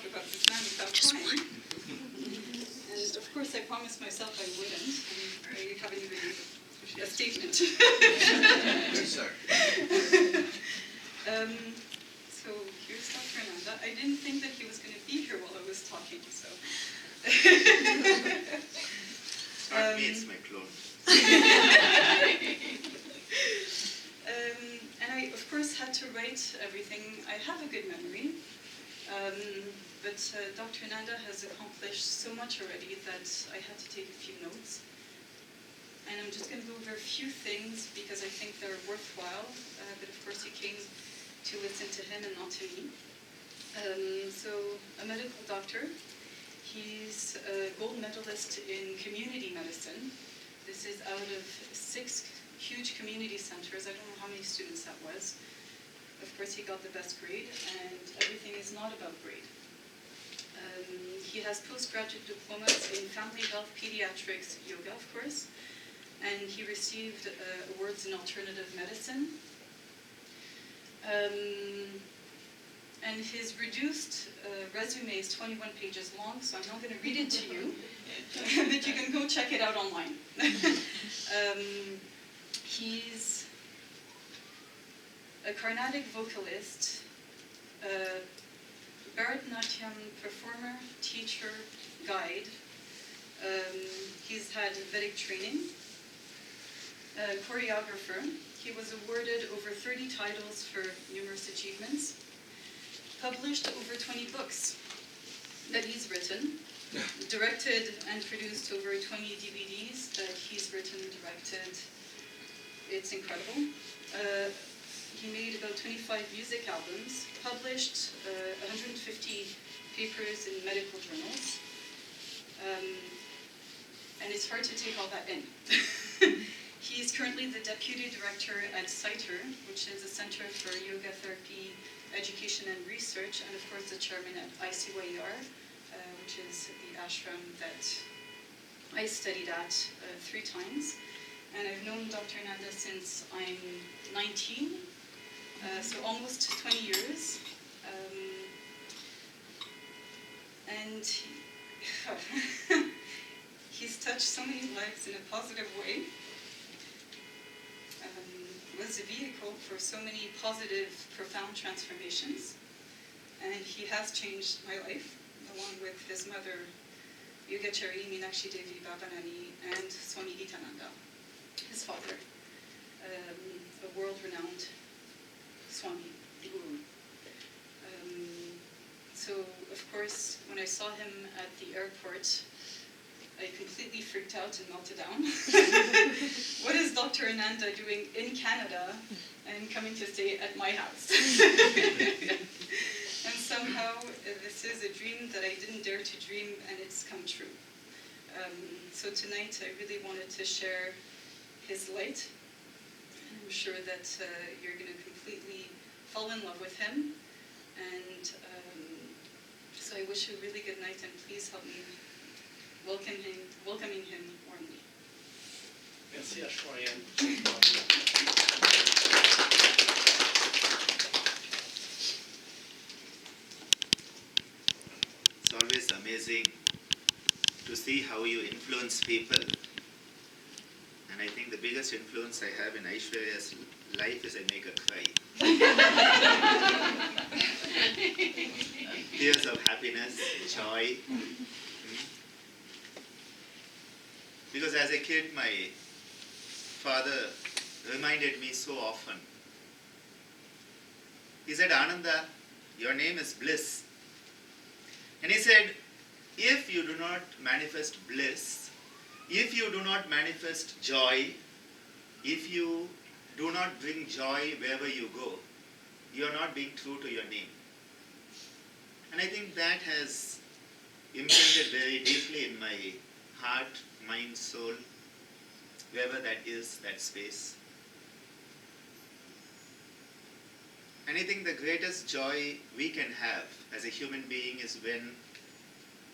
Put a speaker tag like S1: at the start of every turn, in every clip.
S1: talk about this man without crying. And of course, I promised myself I wouldn't. And you haven't even made a statement.
S2: Good, sir.
S1: So here's Dr.Ananda. I didn't think that he was going to be here while I was talking, so.
S2: It's not me, it's my clone.
S1: And I, of course, had to write everything. I have a good memory, but Dr. Ananda has accomplished so much already that I had to take a few notes. And I'm just going to go over a few things because I think they're worthwhile. But of course, you came to listen to him and not to me. So, a medical doctor. He's a gold medalist in community medicine. This is out of 6 huge community centers. I don't know how many students that was. Of course, he got the best grade, and everything is not about grade. He has postgraduate diplomas in family health, pediatrics, yoga, of course, and he received awards in alternative medicine. And his reduced resume is 21 pages long, so I'm not going to read it to you, but you can go check it out online. He's a Carnatic vocalist, Bharatanatyam performer, teacher, guide. He's had Vedic training, choreographer. He was awarded over 30 titles for numerous achievements. Published over 20 books that he's written, directed and produced over 20 DVDs that he's written, directed. It's incredible. He made about 25 music albums, published 150 papers in medical journals, and it's hard to take all that in. He is currently the deputy director at CITER, which is a Center for Yoga Therapy Education and Research, and of course the chairman at ICYER, which is the ashram that I studied at 3 times. And I've known Dr. Ananda since I'm 19, so almost 20 years. And he's touched so many lives in a positive way. Was a vehicle for so many positive, profound transformations. And he has changed my life, along with his mother, Yogacharya Meenakshi Devi Bhavanani, and Swami Hitananda, his father, a world-renowned Swami, Guru. So, of course, when I saw him at the airport, I completely freaked out and melted down. What is Dr. Ananda doing in Canada and coming to stay at my house? And somehow this is a dream that I didn't dare to dream, and it's come true. So tonight I really wanted to share his light. I'm sure that you're going to completely fall in love with him. And so I wish you a really good night, and please help me welcoming him warmly.
S3: Merci, Ashwaryan.
S2: It's always amazing to see how you influence people. And I think the biggest influence I have in Aishwarya's life is I make her cry. Tears of happiness, joy. Because as a kid, my father reminded me so often. He said, Ananda, your name is bliss. And he said, if you do not manifest bliss, if you do not manifest joy, if you do not bring joy wherever you go, you are not being true to your name. And I think that has imprinted very deeply in my heart, mind, soul, wherever that is, that space. And I think the greatest joy we can have as a human being is when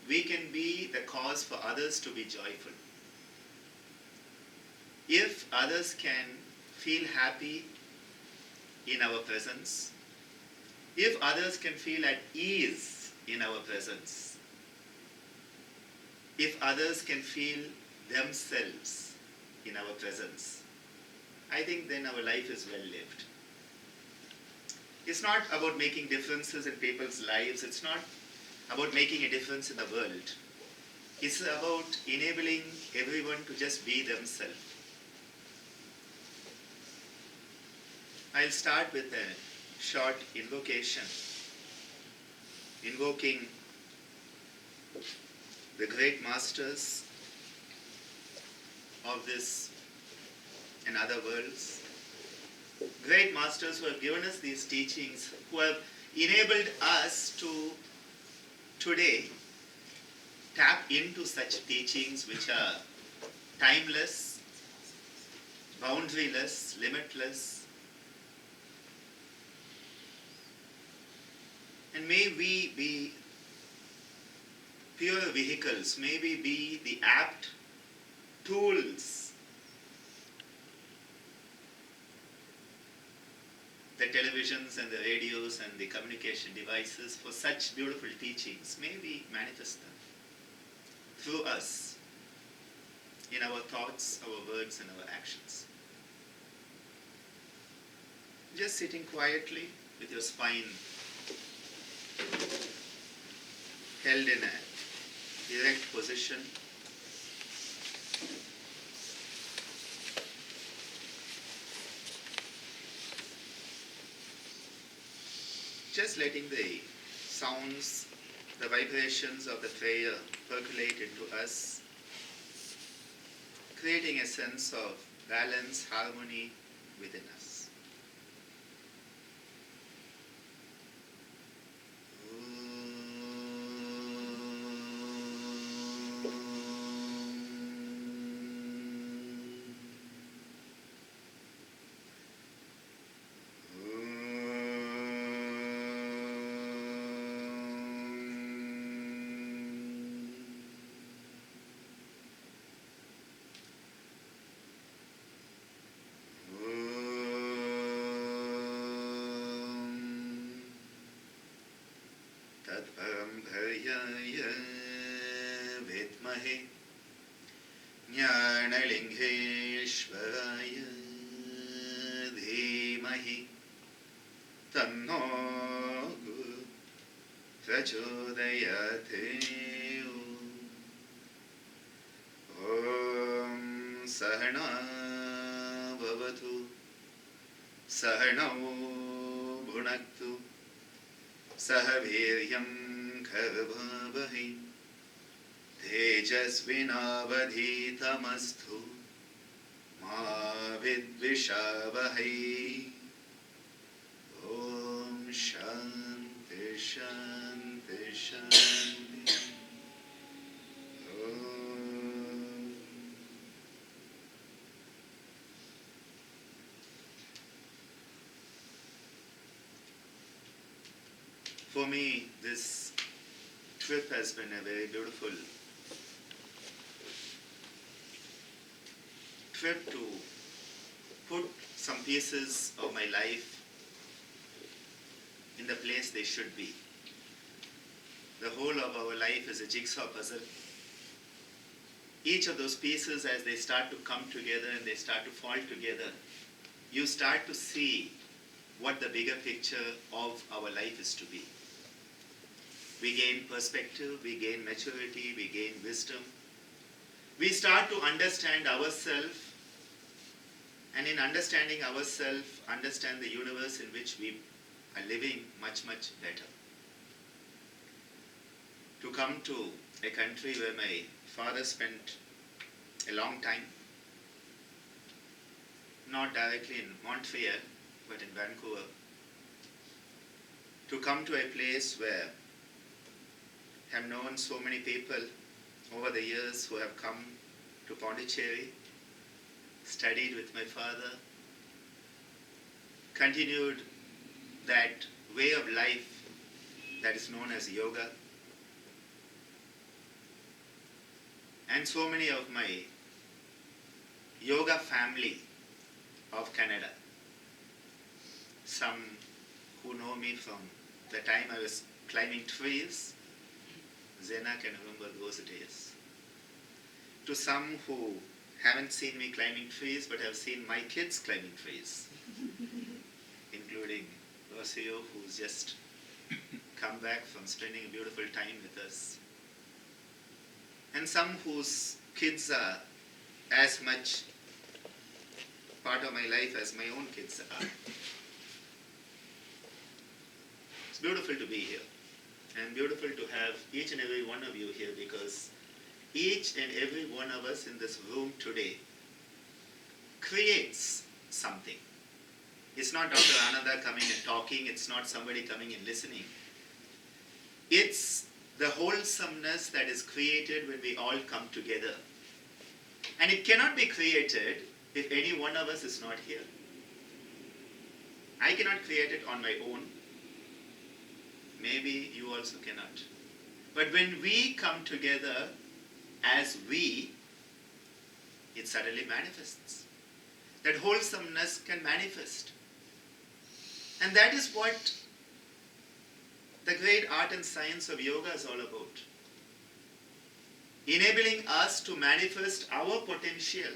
S2: we can be the cause for others to be joyful. If others can feel happy in our presence, if others can feel at ease in our presence, if others can feel themselves in our presence, I think then our life is well lived. It's not about making differences in people's lives. It's not about making a difference in the world. It's about enabling everyone to just be themselves. I'll start with a short invocation, invoking the great masters of this and other worlds, great masters who have given us these teachings, who have enabled us to today tap into such teachings which are timeless, boundaryless, limitless. And may we be pure vehicles, may we be the apt tools, the televisions and the radios and the communication devices for such beautiful teachings. May we manifest them through us, in our thoughts, our words and our actions. Just sitting quietly with your spine held in a erect position. Just letting the sounds, the vibrations of the prayer percolate into us, creating a sense of balance, harmony within us. विद्महे ज्ञानलिङ्गेश्वराय धीमहि तन्नो प्रचोदयात्। ॐ सहना भवतु सहनौ भुनक्तु सह वीर्यं करवावहै तेजस्विनावधीतमस्तु मा विद्विषावहै। ॐ शान्ति शान्ति शान्ति। For me, this trip has been a very beautiful trip to put some pieces of my life in the place they should be. The whole of our life is a jigsaw puzzle. Each of those pieces, as they start to come together and they start to fall together, you start to see what the bigger picture of our life is to be. We gain perspective, we gain maturity, we gain wisdom. We start to understand ourselves, and in understanding ourselves, understand the universe in which we are living much, much better. To come to a country where my father spent a long time, not directly in Montreal, but in Vancouver. To come to a place where I have known so many people over the years who have come to Pondicherry, studied with my father, continued that way of life that is known as yoga. And so many of my yoga family of Canada, some who know me from the time I was climbing trees, Zena can remember those days. To some who haven't seen me climbing trees but have seen my kids climbing trees, including Rocio, who's just come back from spending a beautiful time with us, and some whose kids are as much part of my life as my own kids are. It's beautiful to be here, and beautiful to have each and every one of you here, because each and every one of us in this room today creates something. It's not Dr. Ananda coming and talking, it's not somebody coming and listening. It's the wholesomeness that is created when we all come together. And it cannot be created if any one of us is not here. I cannot create it on my own. Maybe you also cannot. But when we come together as we, it suddenly manifests. That wholesomeness can manifest. And that is what the great art and science of yoga is all about. Enabling us to manifest our potential.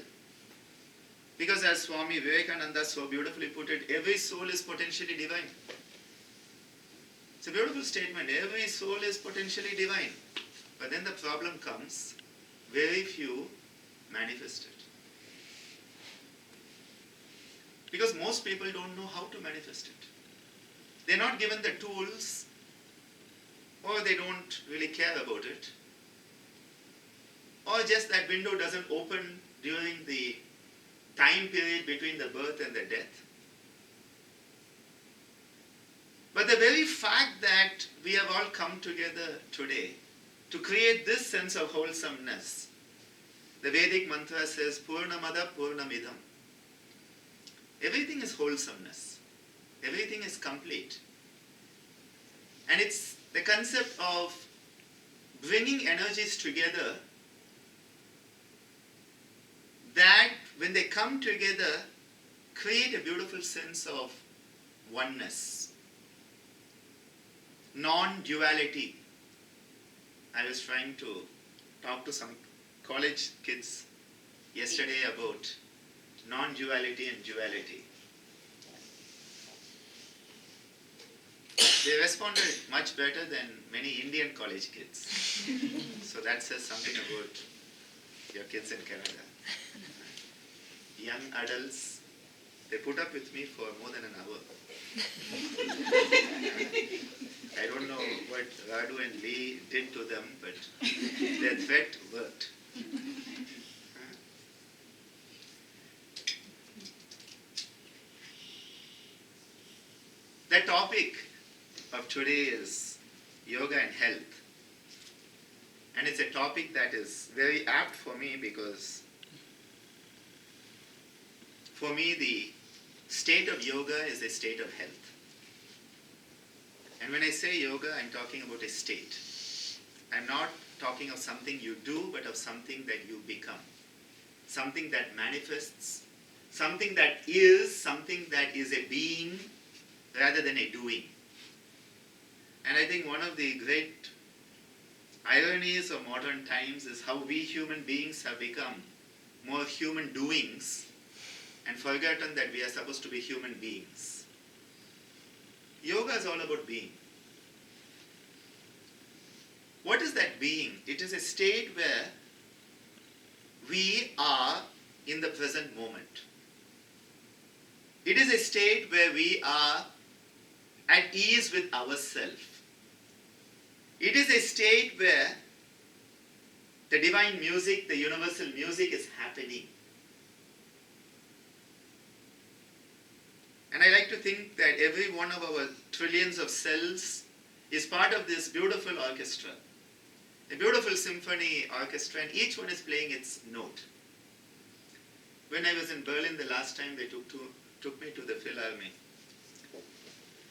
S2: Because as Swami Vivekananda so beautifully put it, every soul is potentially divine. It's a beautiful statement. Every soul is potentially divine. But then the problem comes, very few manifest it. Because most people don't know how to manifest it. They're not given the tools, or they don't really care about it, or just that window doesn't open during the time period between the birth and the death. But the very fact that we have all come together today to create this sense of wholesomeness, the Vedic mantra says, Purnamada Purnamidam. Everything is wholesomeness. Everything is complete. And it's the concept of bringing energies together that, when they come together, create a beautiful sense of oneness. Non-duality. I was trying to talk to some college kids yesterday about non-duality and duality. They responded much better than many Indian college kids. So that says something about your kids in Canada. Young adults, they put up with me for more than an hour. I don't know what Radu and Lee did to them, but their threat worked. The topic of today is yoga and health. And it's a topic that is very apt for me, because for me the state of yoga is a state of health. And when I say yoga, I'm talking about a state. I'm not talking of something you do, but of something that you become. Something that manifests, something that is a being rather than a doing. And I think one of the great ironies of modern times is how we human beings have become more human doings and forgotten that we are supposed to be human beings. Yoga is all about being. What is that being? It is a state where we are in the present moment. It is a state where we are at ease with ourselves. It is a state where the divine music, the universal music is happening. And I like to think that every one of our trillions of cells is part of this beautiful orchestra. A beautiful symphony orchestra, and each one is playing its note. When I was in Berlin the last time, they took me to the Philharmonic.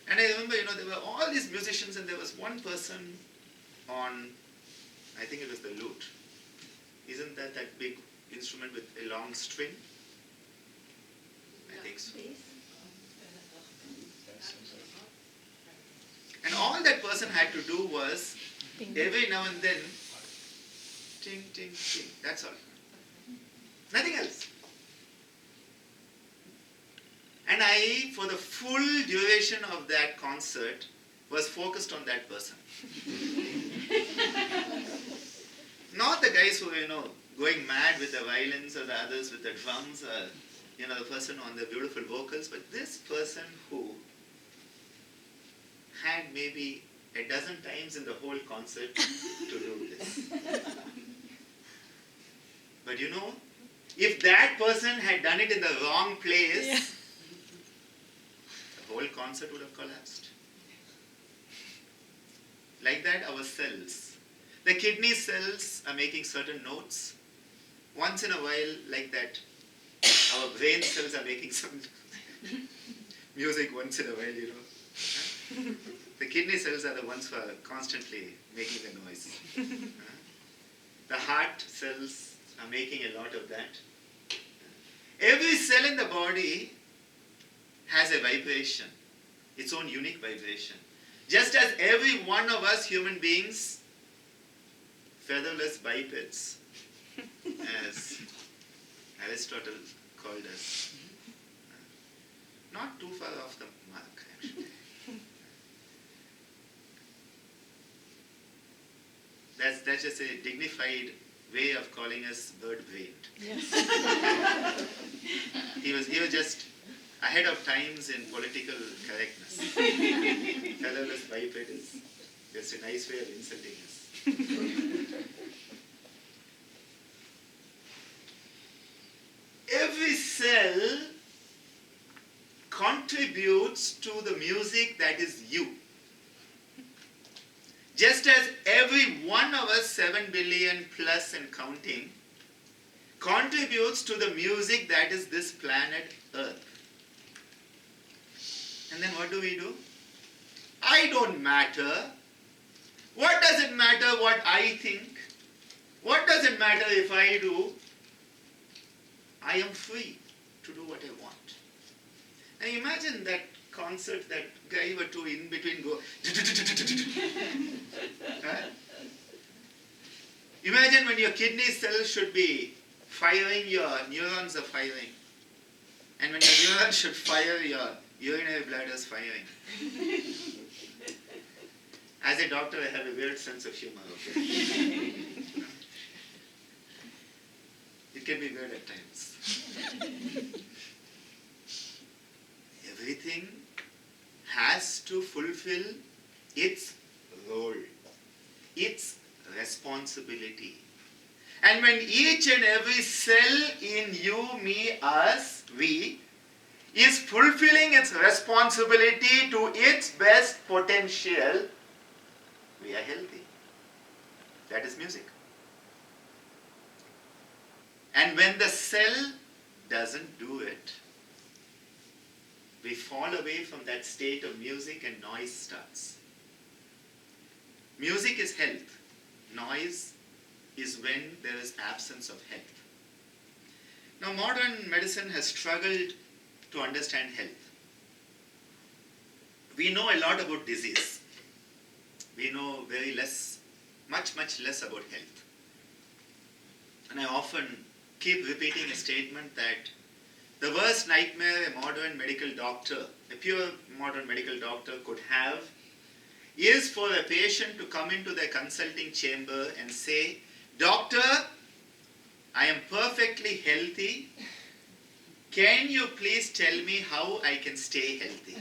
S2: And I remember, there were all these musicians, and there was one person on, I think it was the lute. Isn't that big instrument with a long string? I think so. And all that person had to do was Every now and then, ting, ting, ting. That's all. Nothing else. And I, for the full duration of that concert, was focused on that person. Not the guys who were, going mad with the violins or the others with the drums or, the person on the beautiful vocals, but this person who had maybe a dozen times in the whole concert to do this. But if that person had done it in the wrong place, the whole concert would have collapsed. Like that, our cells. The kidney cells are making certain notes. Once in a while, like that, our brain cells are making some music once in a while, The kidney cells are the ones who are constantly making the noise. The heart cells are making a lot of that. Every cell in the body has a vibration, its own unique vibration. Just as every one of us human beings, featherless bipeds, as Aristotle called us, not too far off the mark, actually. That's just a dignified way of calling us bird-brained.
S4: Yes.
S2: He was just ahead of times in political correctness. Featherless biped is just a nice way of insulting us. Every cell contributes to the music that is you. Just as every one of us, 7 billion plus and counting, contributes to the music that is this planet Earth. And then what do? I don't matter. What does it matter what I think? What does it matter if I do? I am free to do what I want. And imagine that concert, that guy or two in between go. Huh? Imagine when your kidney cells should be firing, your neurons are firing. And when your neurons should fire, your urinary bladder is firing. As a doctor, I have a weird sense of humor. Okay? It can be weird at times. Everything has to fulfill its role, its responsibility. And when each and every cell in you, me, us, we, is fulfilling its responsibility to its best potential, we are healthy. That is music. And when the cell doesn't do it, we fall away from that state of music and noise starts. Music is health. Noise is when there is absence of health. Now, modern medicine has struggled to understand health. We know a lot about disease. We know very less, much less about health. And I often keep repeating a statement that the worst nightmare a modern medical doctor, a pure modern medical doctor could have, is for a patient to come into their consulting chamber and say, "Doctor, I am perfectly healthy. Can you please tell me how I can stay healthy?"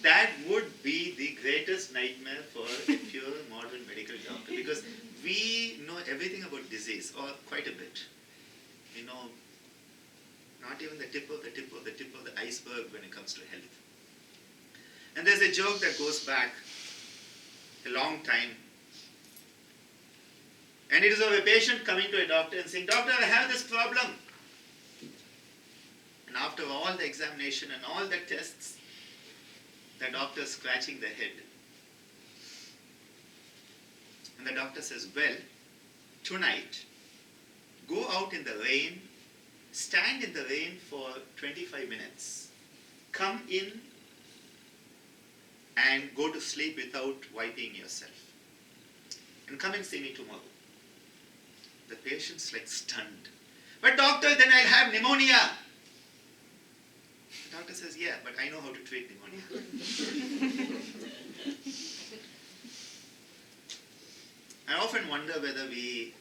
S2: That would be the greatest nightmare for a pure modern medical doctor, because we know everything about disease, or quite a bit. We know not even the tip of the iceberg when it comes to health. And there's a joke that goes back a long time. And it is of a patient coming to a doctor and saying, "Doctor, I have this problem." And after all the examination and all the tests, the doctor is scratching the head. And the doctor says, "Well, tonight, go out in the rain, stand in the rain for 25 minutes, come in and go to sleep without wiping yourself. And come and see me tomorrow. The patient's like stunned. But doctor, then I'll have pneumonia. The doctor says, yeah, but I know how to treat pneumonia. I often wonder whether we,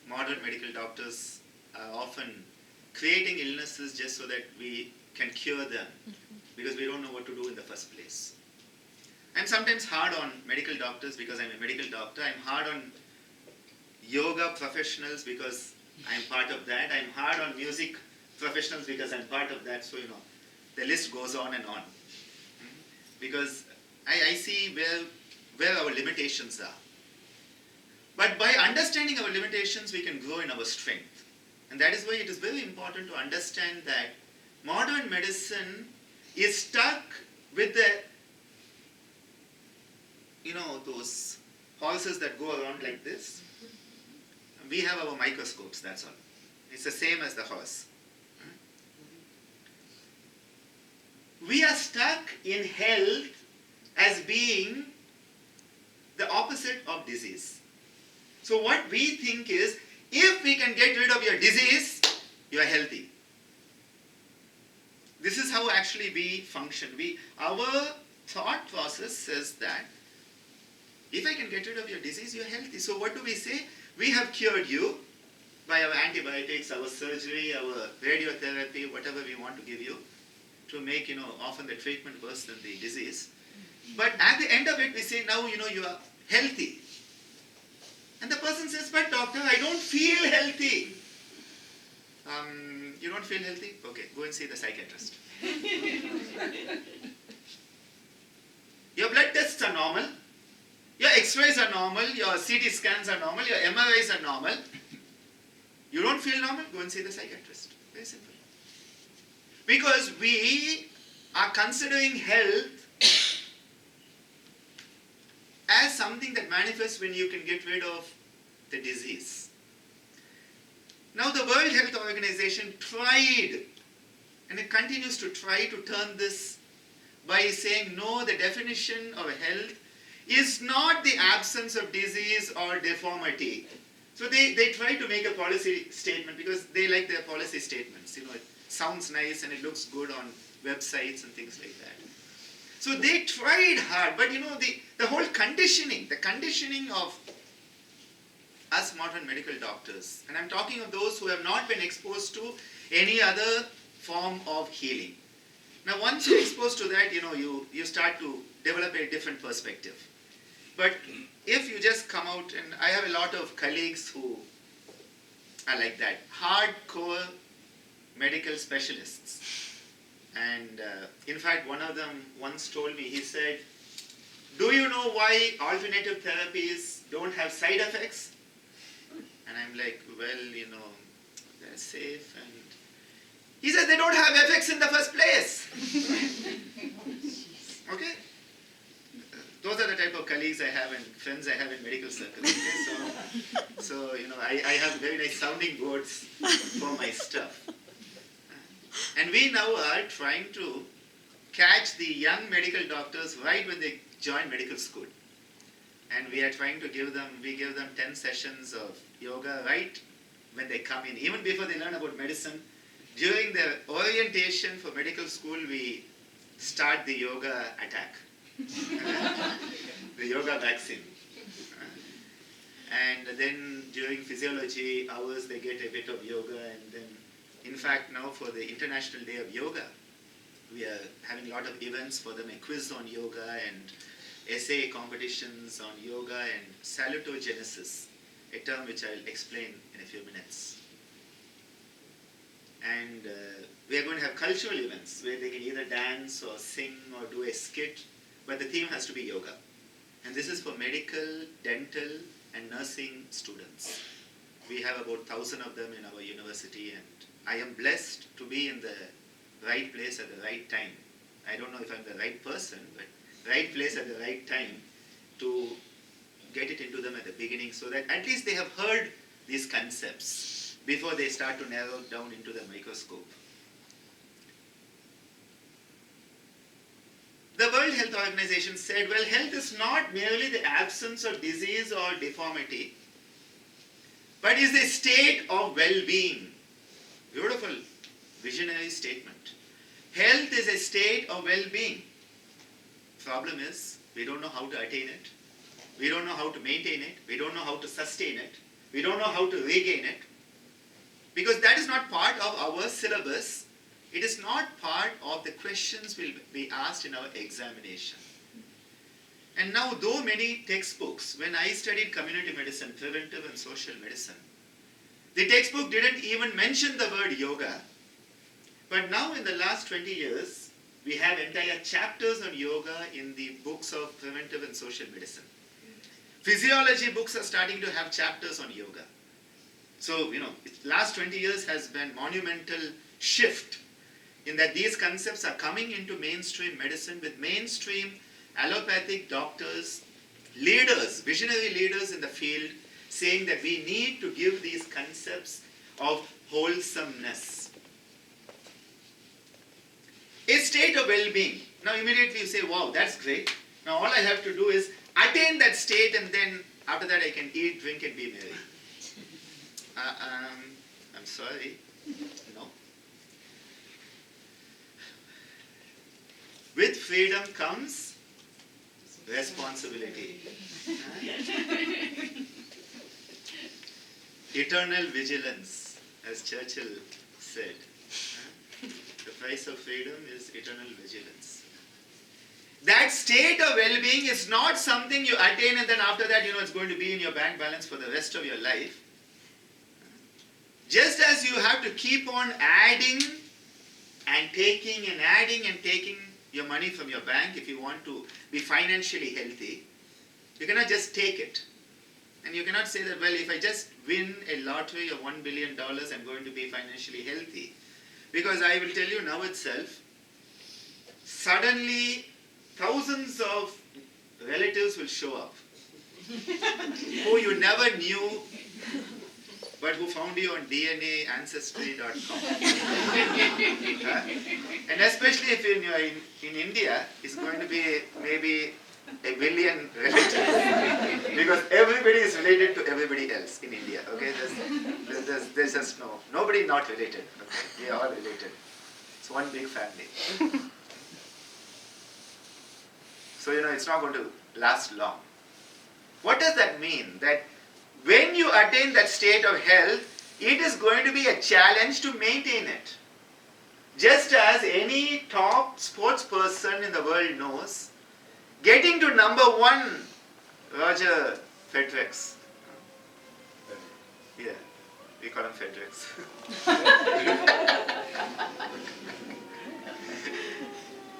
S2: modern medical doctors, are often creating illnesses just so that we can cure them, because we don't know what to do in the first place. I'm sometimes hard on medical doctors because I'm a medical doctor. I'm hard on yoga professionals because I'm part of that. I'm hard on music professionals because I'm part of that. So, the list goes on and on. Because I see where our limitations are. But by understanding our limitations, we can grow in our strength. And that is why it is very important to understand that modern medicine is stuck with the, those horses that go around like this. We have our microscopes, that's all. It's the same as the horse. We are stuck in health as being the opposite of disease. So what we think is, if we can get rid of your disease, you are healthy. This is how actually we function. Our thought process says that if I can get rid of your disease, you are healthy. So what do we say? We have cured you by our antibiotics, our surgery, our radiotherapy, whatever we want to give you to make, often the treatment worse than the disease. But at the end of it, we say, now, you are healthy. And the person says, but doctor, I don't feel healthy. You don't feel healthy? Okay, go and see the psychiatrist. Your blood tests are normal. Your x-rays are normal. Your CT scans are normal. Your MRIs are normal. You don't feel normal? Go and see the psychiatrist. Very simple. Because we are considering health as something that manifests when you can get rid of the disease. Now the World Health Organization tried, and it continues to try to turn this by saying, no, the definition of health is not the absence of disease or deformity. So they try to make a policy statement because they like their policy statements. It sounds nice and it looks good on websites and things like that. So they tried hard, but the whole conditioning, the conditioning of us modern medical doctors, and I'm talking of those who have not been exposed to any other form of healing. Now once you're exposed to that, you start to develop a different perspective. But if you just come out, and I have a lot of colleagues who are like that, hardcore medical specialists. And in fact, one of them once told me, he said, do you know why alternative therapies don't have side effects? And I'm like, well, they're safe. And he said, they don't have effects in the first place. Okay? Those are the type of colleagues I have and friends I have in medical circles. Okay? So I have very nice sounding boards for my stuff. And we now are trying to catch the young medical doctors right when they join medical school. And we are trying to give them 10 sessions of yoga right when they come in, even before they learn about medicine. During their orientation for medical school, we start the yoga attack, the yoga vaccine. And then during physiology hours, they get a bit of yoga. And then, in fact, now for the International Day of Yoga, we are having a lot of events for them, a quiz on yoga and essay competitions on yoga and salutogenesis, a term which I'll explain in a few minutes. And we are going to have cultural events where they can either dance or sing or do a skit, but the theme has to be yoga. And this is for medical, dental, and nursing students. We have about 1,000 of them in our university, and I am blessed to be in the right place at the right time. I don't know if I'm the right person, but right place at the right time to get it into them at the beginning so that at least they have heard these concepts before they start to narrow down into the microscope. The World Health Health Organization said, well, health is not merely the absence of disease or deformity, but is a state of well-being. Beautiful, visionary statement. Health is a state of well-being. Problem is, we don't know how to attain it. We don't know how to maintain it. We don't know how to sustain it. We don't know how to regain it. Because that is not part of our syllabus. It is not part of the questions will be asked in our examination. And now, though many textbooks, when I studied community medicine, preventive and social medicine, the textbook didn't even mention the word yoga. But now in the last 20 years, we have entire chapters on yoga in the books of preventive and social medicine. Physiology books are starting to have chapters on yoga. So, last 20 years has been monumental shift in that these concepts are coming into mainstream medicine with mainstream allopathic doctors, leaders, visionary leaders in the field saying that we need to give these concepts of wholesomeness. A state of well-being. Now immediately you say, wow, that's great. Now all I have to do is attain that state and then after that I can eat, drink and be merry. I'm sorry. No. With freedom comes responsibility. Eternal vigilance, as Churchill said. The price of freedom is eternal vigilance. That state of well-being is not something you attain and then after that, it's going to be in your bank balance for the rest of your life. Just as you have to keep on adding and taking and adding and taking your money from your bank if you want to be financially healthy, you cannot just take it. And you cannot say that, well, if I just win a lottery of $1 billion, I'm going to be financially healthy. Because I will tell you now itself, suddenly thousands of relatives will show up who you never knew but who found you on DNA Ancestry.com. And especially if you're in India, it's going to be maybe a billion relatives because everybody is related to everybody else in India. Okay, there's just nobody not related. Okay? We are all related. It's one big family. So it's not going to last long. What does that mean? That when you attain that state of health, it is going to be a challenge to maintain it. Just as any top sports person in the world knows, getting to number one, Roger Federer. Yeah, we call him Federer.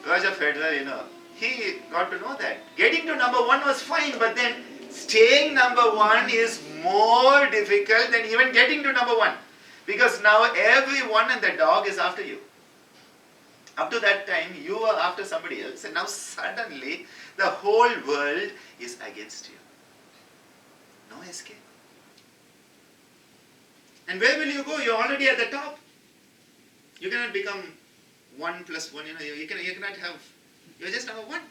S2: Roger Federer, he got to know that. Getting to number one was fine, but then staying number one is more difficult than even getting to number one. Because now everyone and the dog is after you. Up to that time, you were after somebody else, and now suddenly the whole world is against you. No escape. And where will you go? You're already at the top. You cannot become 1 plus 1. You cannot have. You're just number one.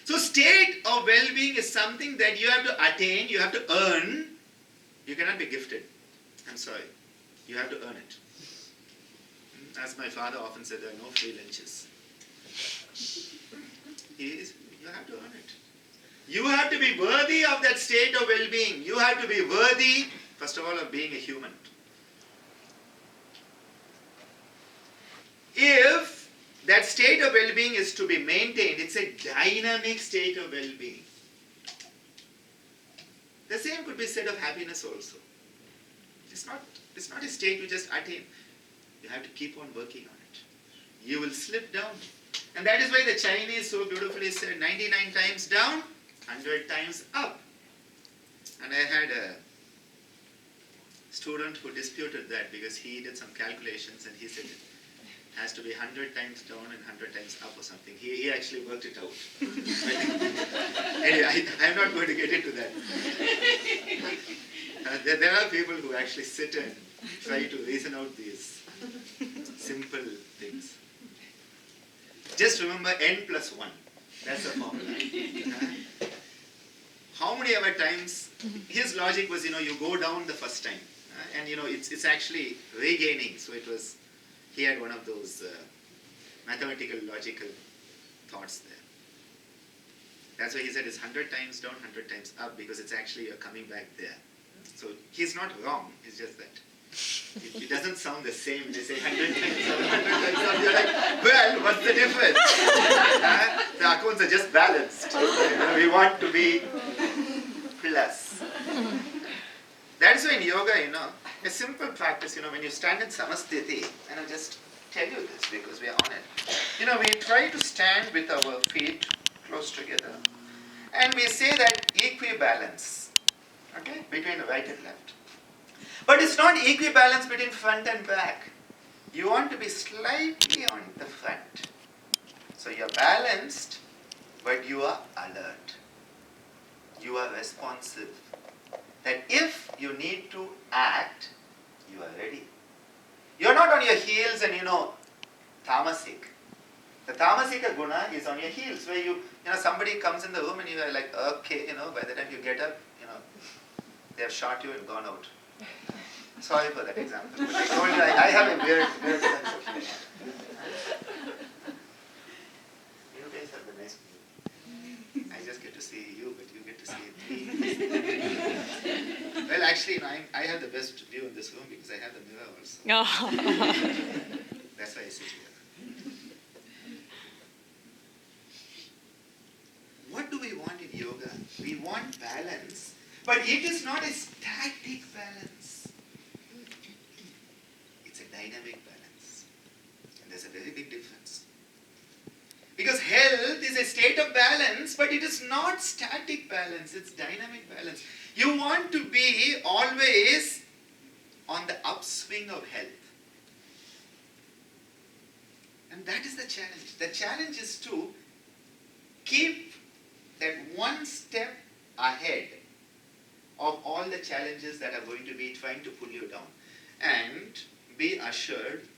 S2: So state of well-being is something that you have to attain, you have to earn. You cannot be gifted. I'm sorry. You have to earn it. As my father often said, there are no free lunches. You have to earn it. You have to be worthy of that state of well-being. You have to be worthy, first of all, of being a human. If that state of well-being is to be maintained, it's a dynamic state of well-being. The same could be said of happiness also. It's not a state you just attain. You have to keep on working on it. You will slip down. And that is why the Chinese so beautifully said 99 times down, 100 times up. And I had a student who disputed that because he did some calculations and he said it has to be 100 times down and 100 times up or something. He actually worked it out. Anyway, I'm not going to get into that. There are people who actually sit and try to reason out these simple things. Just remember n plus 1. That's the formula. How many ever times, his logic was, you go down the first time. And it's actually regaining. So he had one of those mathematical, logical thoughts there. That's why he said it's 100 times down, 100 times up, because it's actually you're coming back there. So he's not wrong, it's just that it doesn't sound the same when they say 100 times down, 100 times up. You're like, well, what's the difference? The accounts are just balanced. We want to be plus. That's why in yoga, a simple practice, when you stand in samasthiti, and I'll just tell you this because we are on it. We try to stand with our feet close together, and we say that equibalance, okay, between right and left. But it's not equibalence between front and back. You want to be slightly on the front. So you're balanced, but you are alert. You are responsive. That if you need to act, you are ready. You're not on your heels and tamasik. The tamasika guna is on your heels, where somebody comes in the room and you are like, okay, by the time you get up, they have shot you and gone out. Sorry for that example, but I told you I have a weird sense of humor. You guys have the nice view. I just get to see you, but you get to see me. Well, actually, I have the best view in this room because I have the mirror also. That's why I sit here. What do we want in yoga? We want balance, but it is not a static balance. It's a dynamic balance. And there's a very big difference. Because health is a state of balance, but it is not static balance, it's dynamic balance. You want to be always on the upswing of health. And that is the challenge. The challenge is to keep that one step ahead of all the challenges that are going to be trying to pull you down. And be assured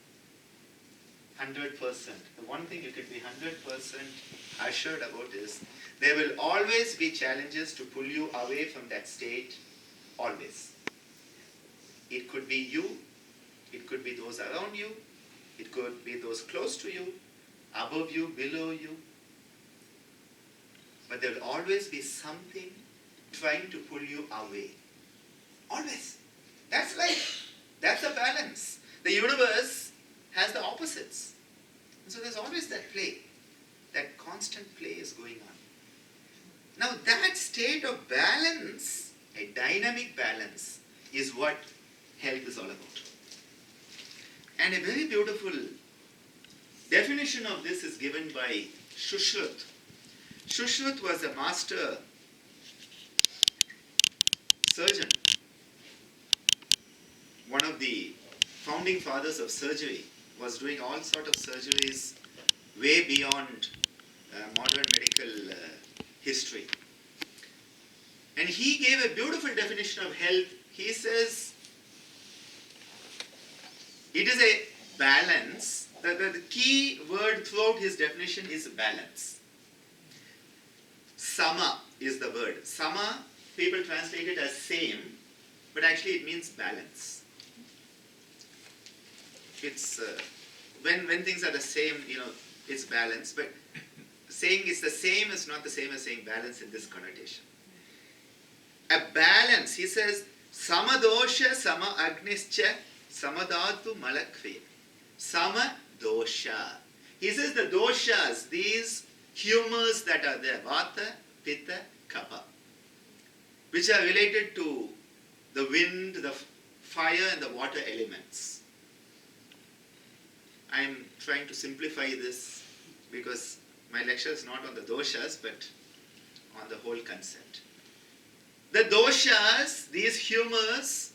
S2: 100%. The one thing you can be 100% assured about is there will always be challenges to pull you away from that state, always. It could be you, it could be those around you, it could be those close to you, above you, below you. But there will always be something trying to pull you away. Always. That's life. That's the balance. The universe has the opposites. And so there's always that play. That constant play is going on. Now that state of balance, a dynamic balance, is what health is all about. And a very beautiful definition of this is given by Shushruta. Shushruta was a master surgeon, one of the founding fathers of surgery, was doing all sorts of surgeries way beyond modern medical history. And he gave a beautiful definition of health. He says, it is a balance. The key word throughout his definition is balance. Sama is the word. Sama, people translate it as same, but actually it means balance. It's when things are the same, it's balance. But saying it's the same is not the same as saying balance in this connotation. A balance, he says, samadosha sama agnischa samadhatu malakve. Samadosha. He says the doshas, these humors that are there, vata, pitta, kapha, which are related to the wind, the fire and the water elements. I am trying to simplify this because my lecture is not on the doshas but on the whole concept. The doshas, these humors,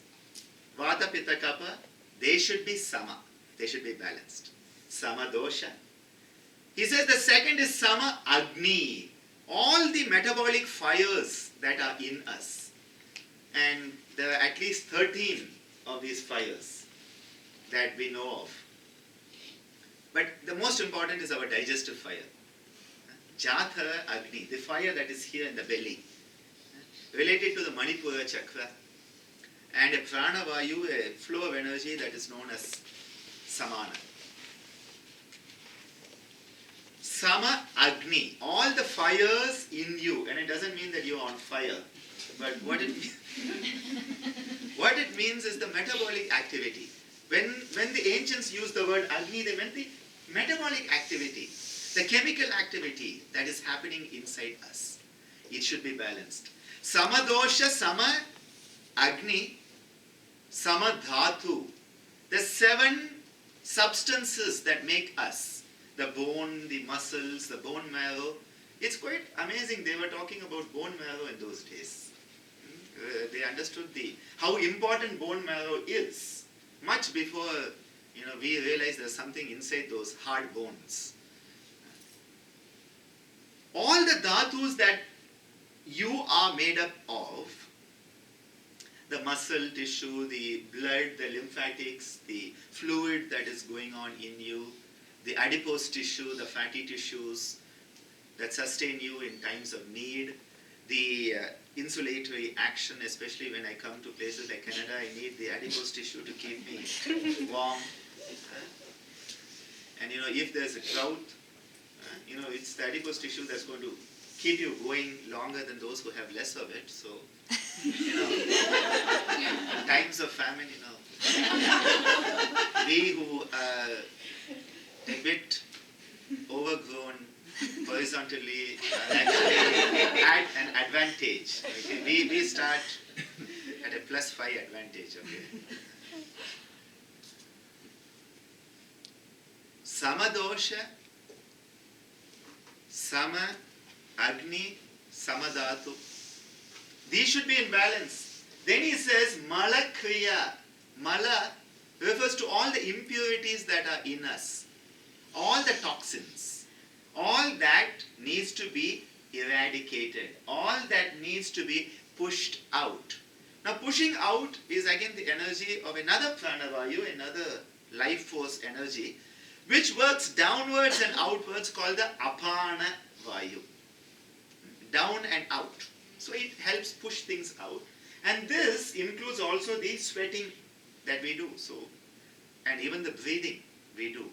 S2: vata, pitta, kapha, they should be sama. They should be balanced. Sama dosha. He says the second is sama agni. All the metabolic fires that are in us. And there are at least 13 of these fires that we know of. But the most important is our digestive fire. Jatha Agni, the fire that is here in the belly, related to the Manipura chakra, and a prana vayu, a flow of energy that is known as samana. Sama Agni, all the fires in you, and it doesn't mean that you are on fire, but what it means is the metabolic activity. When the ancients used the word Agni, they meant the metabolic activity, the chemical activity that is happening inside us. It should be balanced. Samadosha, Sama Agni, Sama Dhatu, the 7 substances that make us. The bone, the muscles, the bone marrow. It's quite amazing. They were talking about bone marrow in those days. They understood how important bone marrow is much before we realized there's something inside those hard bones. All the dhatus that you are made up of, the muscle tissue, the blood, the lymphatics, the fluid that is going on in you, the adipose tissue, the fatty tissues that sustain you in times of need, the insulatory action, especially when I come to places like Canada, I need the adipose tissue to keep me warm. And if there's a drought, it's the adipose tissue that's going to keep you going longer than those who have less of it. So, times of famine, we who are a bit overgrown horizontally actually add an advantage. Okay? We start at a +5 advantage. Okay? Samadosha, Sama Agni, Samadhatu. These should be in balance. Then he says Mala Kriya. Mala refers to all the impurities that are in us. All the toxins, all that needs to be eradicated, all that needs to be pushed out. Now pushing out is again the energy of another pranavayu, another life force energy, which works downwards and outwards, called the apana vayu. Down and out. So it helps push things out. And this includes also the sweating that we do, and even the breathing we do.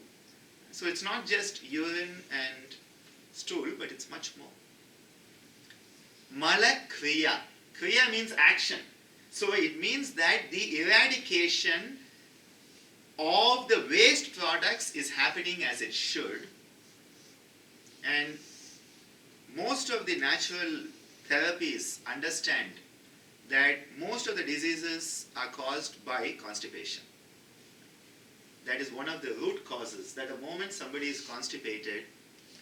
S2: So it's not just urine and stool, but it's much more. Mala Kriya. Kriya means action. So it means that the eradication of the waste products is happening as it should. And most of the natural therapies understand that most of the diseases are caused by constipation. That is one of the root causes, that the moment somebody is constipated,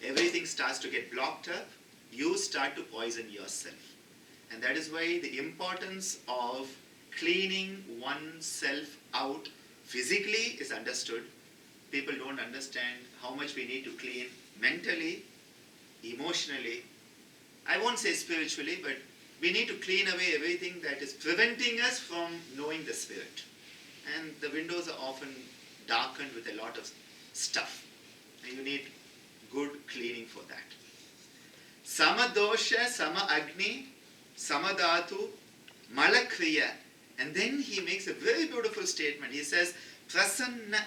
S2: everything starts to get blocked up, you start to poison yourself. And that is why the importance of cleaning oneself out physically is understood. People don't understand how much we need to clean mentally, emotionally. I won't say spiritually, but we need to clean away everything that is preventing us from knowing the Spirit. And the windows are often darkened with a lot of stuff. And you need good cleaning for that. Samadosha, Sama Agni, Samadhatu, Malakriya. And then he makes a very beautiful statement. He says, Prasanna.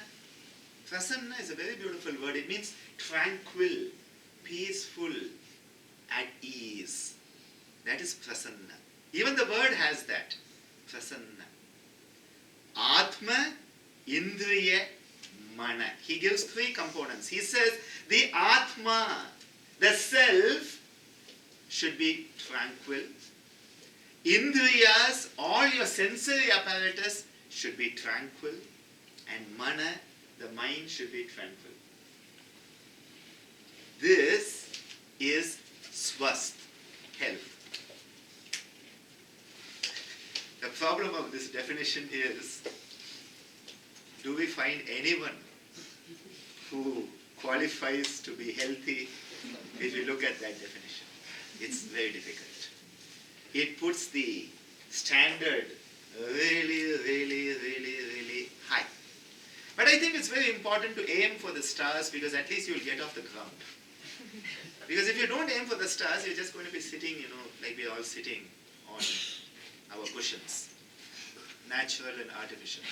S2: Prasanna is a very beautiful word. It means tranquil, peaceful, at ease. That is prasanna. Even the word has that. Prasanna. Atma, Indriya, Mana. He gives 3 components. He says the Atma, the self, should be tranquil. Indriyas, all your sensory apparatus, should be tranquil. And Mana, the mind, should be tranquil. This is swasth, health. The problem of this definition is, do we find anyone who qualifies to be healthy if you look at that definition? It's very difficult. It puts the standard really, really, really, really high. But I think it's very important to aim for the stars, because at least you'll get off the ground. Because if you don't aim for the stars, you're just going to be sitting, like we're all sitting on our cushions. Natural and artificial.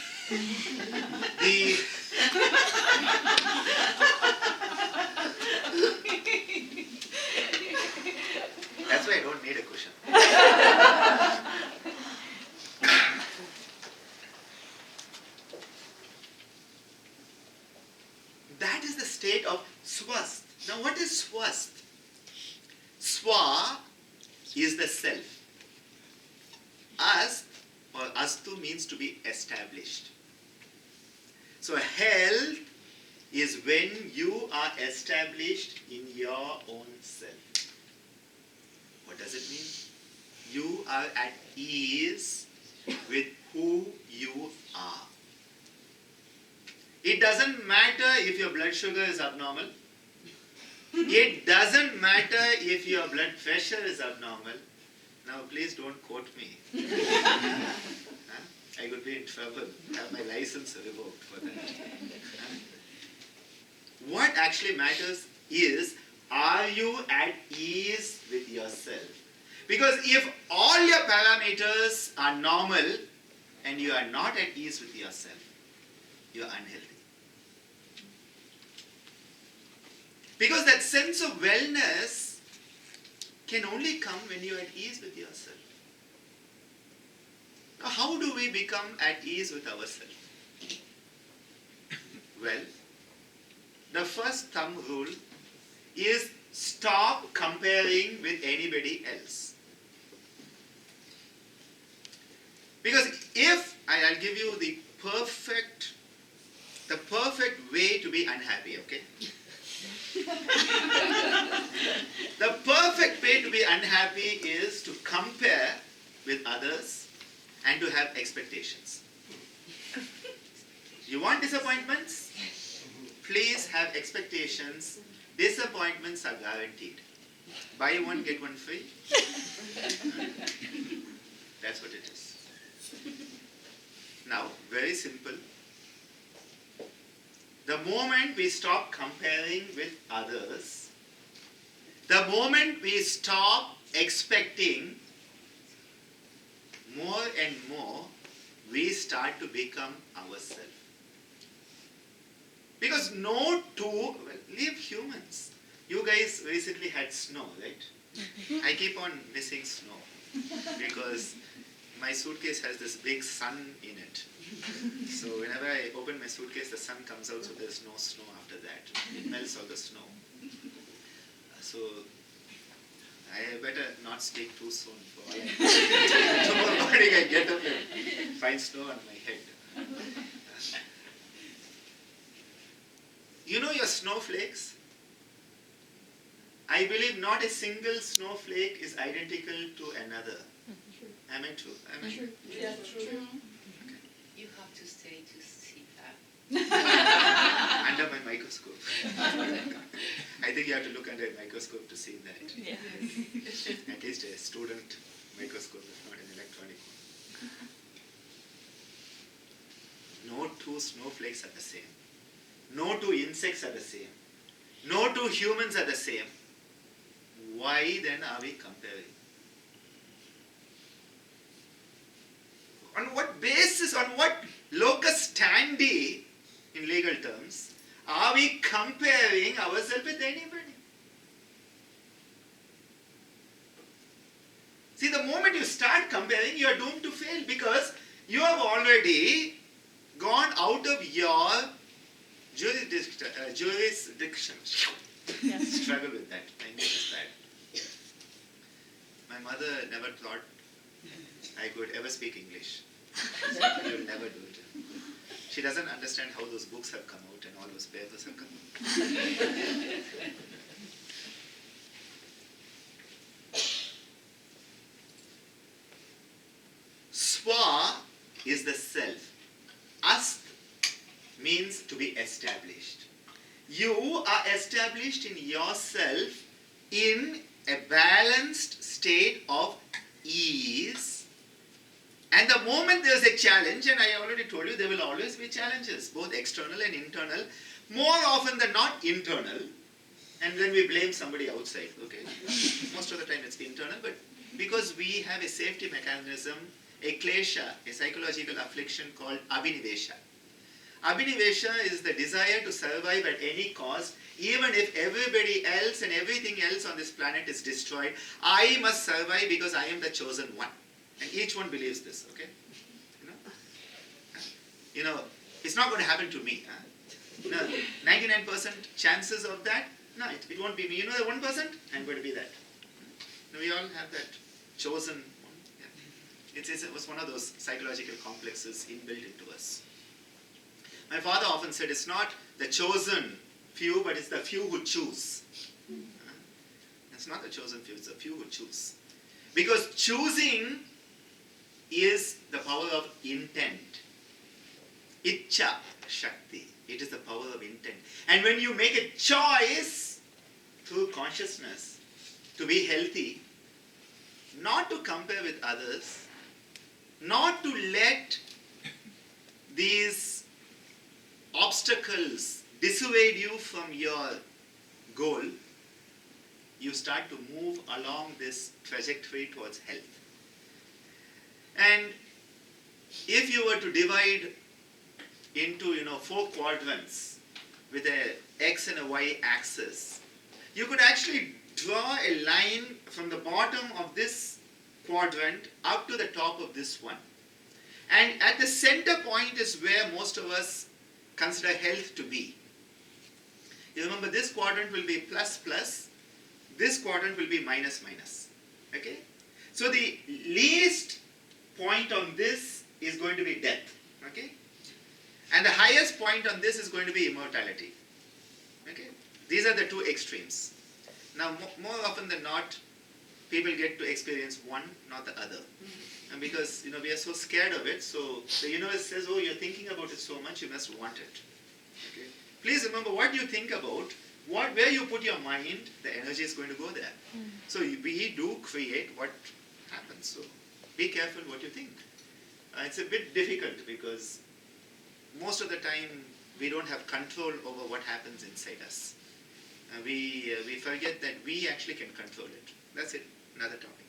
S2: That's why I don't need a cushion. That is the state of swast. Now what is swast? Swa is the self. Ast or astu means to be established. So health is when you are established in your own self. What does it mean? You are at ease with who you are. It doesn't matter if your blood sugar is abnormal. It doesn't matter if your blood pressure is abnormal. Now please don't quote me. I could be in trouble. Have my license revoked for that. What actually matters is, are you at ease with yourself? Because if all your parameters are normal and you are not at ease with yourself, you are unhealthy. Because that sense of wellness can only come when you are at ease with yourself. Now, how do we become at ease with ourselves? Well, the first thumb rule is stop comparing with anybody else. Because if I'll give you the perfect way to be unhappy, okay? The perfect way to be unhappy is to compare with others and to have expectations. You want disappointments? Please have expectations. Disappointments are guaranteed. Buy one, get one free. That's what it is. Now, very simple. The moment we stop comparing with others, the moment we stop expecting more and more, we start to become ourselves. Because leave humans. You guys recently had snow, right? I keep on missing snow because my suitcase has this big sun in it. So whenever I open my suitcase, the sun comes out, so there's no snow after that. It melts all the snow. So I better not speak too soon. Tomorrow morning I get up and find snow on my head. You know your snowflakes? I believe not a single snowflake is identical to another. Am I true? Am I true?
S4: Yeah, true.
S2: Okay.
S5: You have to stay to see that.
S2: Under my microscope. I think you have to look under a microscope to see that.
S4: Yeah.
S2: At least a student microscope, if not an electronic one. No two snowflakes are the same. No two insects are the same. No two humans are the same. Why then are we comparing? On what basis, on what locus standi, in legal terms, are we comparing ourselves with anybody? See, the moment you start comparing, you are doomed to fail because you have already gone out of your jurisdiction.
S4: Yes.
S2: Struggle with that. My English is bad. My mother never thought I could ever speak English. She will never do it. She doesn't understand how those books have come out and all those papers have come out. Swa is the self. Ast means to be established. You are established in yourself in a balanced state of ease. And the moment there is a challenge, and I already told you there will always be challenges, both external and internal, more often than not internal, and then we blame somebody outside, okay? Most of the time it's internal, but because we have a safety mechanism, a klesha, a psychological affliction called abhinivesha. Abhinivesha is the desire to survive at any cost, even if everybody else and everything else on this planet is destroyed. I must survive because I am the chosen one. And each one believes this, okay? You know, it's not going to happen to me. Huh? 99% chances of that? No, it won't be me. You know the 1%? I'm going to be that. We all have that chosen one. Yeah. It was one of those psychological complexes inbuilt into us. My father often said it's not the chosen few, but it's the few who choose. It's not the chosen few, it's the few who choose. Because choosing is the power of intent. Ichcha Shakti. It is the power of intent. And when you make a choice through consciousness to be healthy, not to compare with others, not to let these obstacles dissuade you from your goal, you start to move along this trajectory towards health. And if you were to divide into 4 quadrants with a x and a y axis, you could actually draw a line from the bottom of this quadrant up to the top of this one. And at the center point is where most of us consider health to be. You remember, this quadrant will be plus plus, this quadrant will be minus minus. Okay? So the least point on this is going to be death. Okay? And the highest point on this is going to be immortality. Okay? These are the two extremes. Now, more often than not, people get to experience one, not the other. And because we are so scared of it, so the universe says, oh, you're thinking about it so much, you must want it. Okay? Please remember, what you think about, where you put your mind, the energy is going to go there. So we do create what happens. So be careful what you think. It's a bit difficult because most of the time we don't have control over what happens inside us. We forget that we actually can control it. That's it, another topic.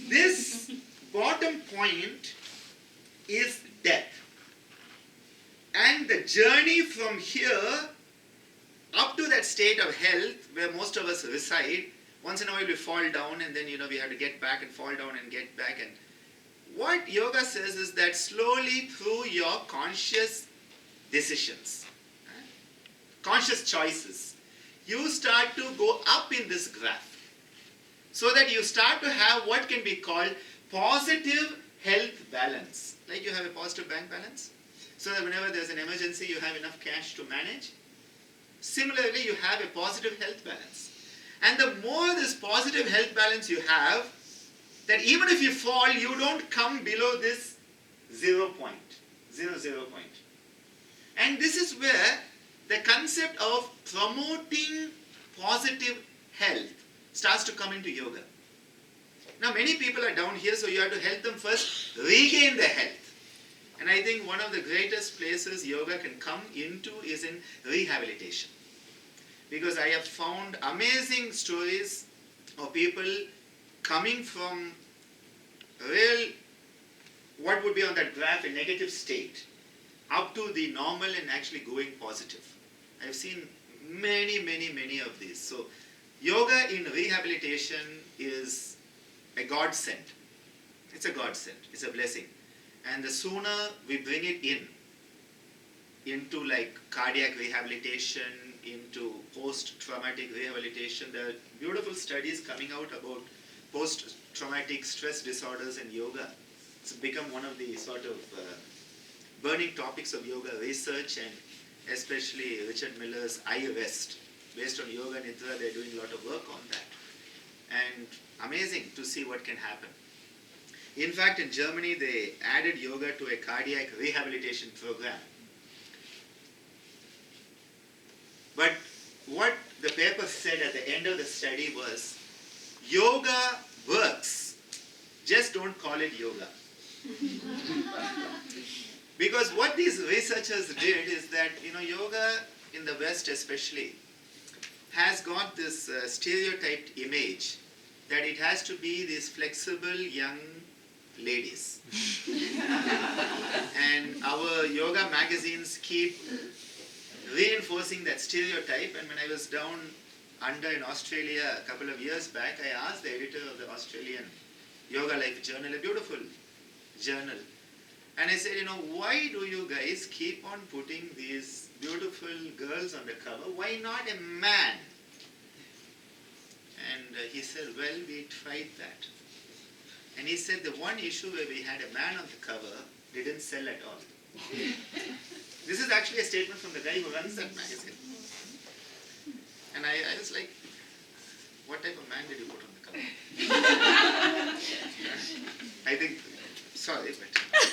S2: This bottom point is death. And the journey from here up to that state of health where most of us reside, once in a while we fall down and then we have to get back and fall down and get back. And what yoga says is that slowly through your conscious decisions, conscious choices, you start to go up in this graph. So that you start to have what can be called positive health balance. Like you have a positive bank balance. So that whenever there's an emergency, you have enough cash to manage. Similarly, you have a positive health balance. And the more this positive health balance you have, that even if you fall, you don't come below this 0 point. And this is where the concept of promoting positive health starts to come into yoga. Now many people are down here, so you have to help them first regain their health. And I think one of the greatest places yoga can come into is in rehabilitation. Because I have found amazing stories of people coming from real, what would be on that graph, a negative state, up to the normal and actually going positive. I've seen many of these. So yoga in rehabilitation is a godsend. It's a godsend. It's a blessing. And the sooner we bring it into like cardiac rehabilitation, into post-traumatic rehabilitation, there are beautiful studies coming out about post-traumatic stress disorders in yoga. It's become one of the sort of burning topics of yoga research, and especially Richard Miller's iRest. Based on Yoga Nidra, they're doing a lot of work on that. And amazing to see what can happen. In fact, in Germany, they added yoga to a cardiac rehabilitation program. But what the paper said at the end of the study was, yoga works, just don't call it yoga. Because what these researchers did is that, yoga in the West especially has got this stereotyped image that it has to be these flexible young ladies. And our yoga magazines keep reinforcing that stereotype. And when I was down under in Australia a couple of years back, I asked the editor of the Australian Yoga Life journal, a beautiful journal, and I said, why do you guys keep on putting these beautiful girls on the cover? Why not a man? And he said, well, we tried that. And he said the one issue where we had a man on the cover didn't sell at all. This is actually a statement from the guy who runs that magazine. And I was like, what type of man did you put on the cover? I think, sorry, but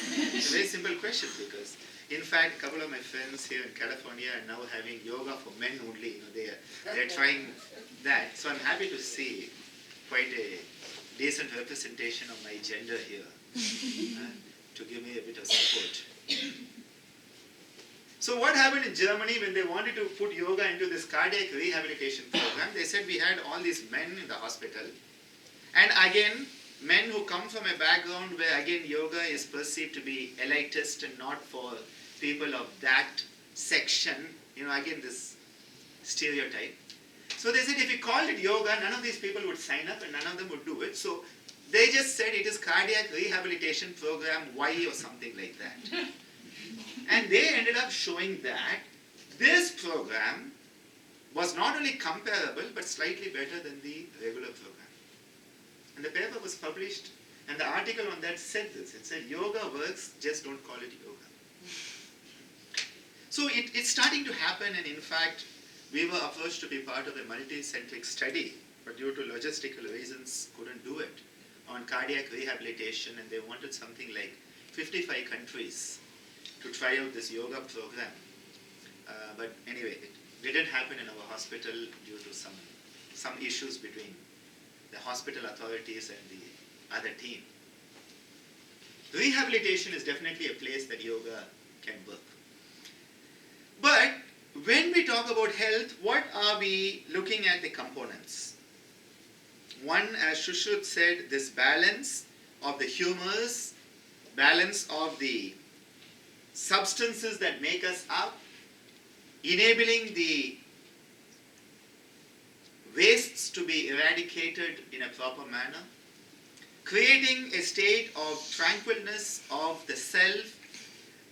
S2: it's a very simple question, because in fact, a couple of my friends here in California are now having yoga for men only. They're trying that. So I'm happy to see quite a decent representation of my gender here to give me a bit of support. So what happened in Germany when they wanted to put yoga into this cardiac rehabilitation program? They said we had all these men in the hospital, and again, men who come from a background where again yoga is perceived to be elitist and not for people of that section, again this stereotype. So they said if we called it yoga, none of these people would sign up and none of them would do it. So they just said it is cardiac rehabilitation program Y or something like that. And they ended up showing that this program was not only comparable but slightly better than the regular program. And the paper was published, and the article on that said this. It said, yoga works, just don't call it yoga. So it's starting to happen, and in fact, we were approached to be part of a multi-centric study, but due to logistical reasons, couldn't do it, on cardiac rehabilitation, and they wanted something like 55 countries to try out this yoga program. But anyway, it didn't happen in our hospital due to some issues between the hospital authorities and the other team. Rehabilitation is definitely a place that yoga can work. But when we talk about health, what are we looking at the components? One, as Shushruth said, this balance of the humors, balance of the substances that make us up, enabling the wastes to be eradicated in a proper manner, creating a state of tranquilness of the self,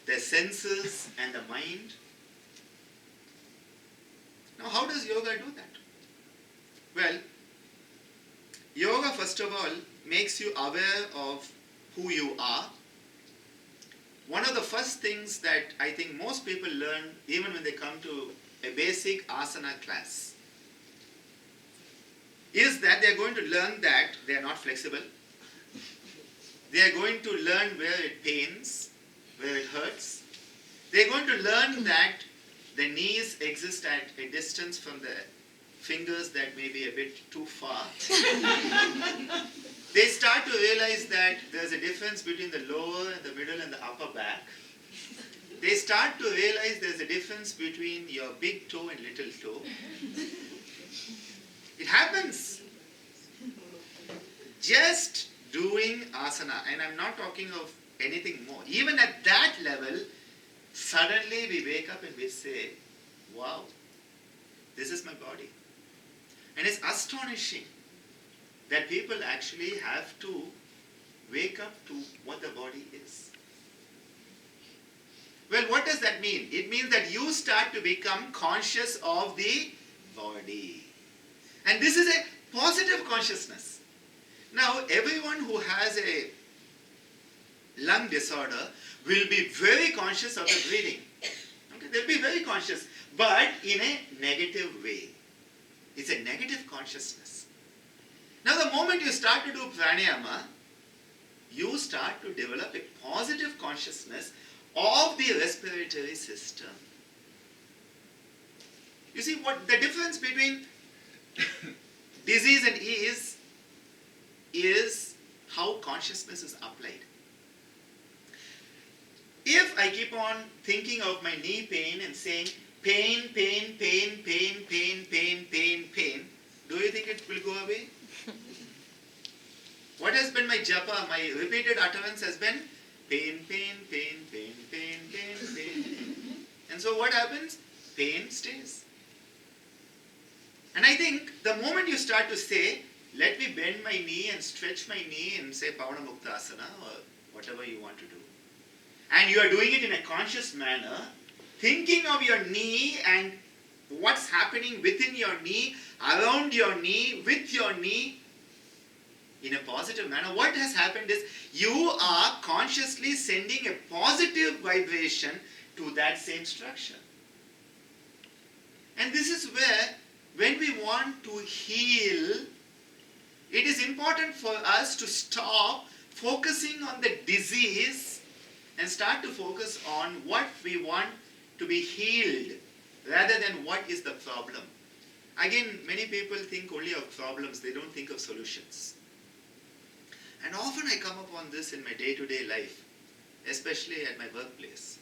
S2: the senses, and the mind. Now, how does yoga do that? Well, yoga, first of all, makes you aware of who you are. One of the first things that I think most people learn, even when they come to a basic asana class, is that they are going to learn that they are not flexible. They are going to learn where it pains, where it hurts. They are going to learn that the knees exist at a distance from the fingers that may be a bit too far. They start to realize that there's a difference between the lower and the middle and the upper back. They start to realize there's a difference between your big toe and little toe. It happens. Just doing asana, and I'm not talking of anything more. Even at that level, suddenly we wake up and we say, wow, this is my body. And it's astonishing that people actually have to wake up to what the body is. Well, what does that mean? It means that you start to become conscious of the body. And this is a positive consciousness. Now, everyone who has a lung disorder will be very conscious of the breathing. Okay? They'll be very conscious, but in a negative way. It's a negative consciousness. Now, the moment you start to do pranayama, you start to develop a positive consciousness of the respiratory system. You see, what the difference between disease and ease is how consciousness is applied. If I keep on thinking of my knee pain and saying pain, pain, pain, pain, pain, pain, pain, away? What has been my japa? My repeated utterance has been pain, pain, pain, pain, pain, pain, pain, pain. And so what happens? Pain stays. And I think the moment you start to say, let me bend my knee and stretch my knee and say Pavana Muktasana or whatever you want to do, and you are doing it in a conscious manner, thinking of your knee and what's happening within your knee, around your knee, with your knee, in a positive manner, what has happened is you are consciously sending a positive vibration to that same structure. And this is where, when we want to heal, it is important for us to stop focusing on the disease and start to focus on what we want to be healed rather than what is the problem. Again, many people think only of problems, they don't think of solutions. And often I come upon this in my day-to-day life, especially at my workplace.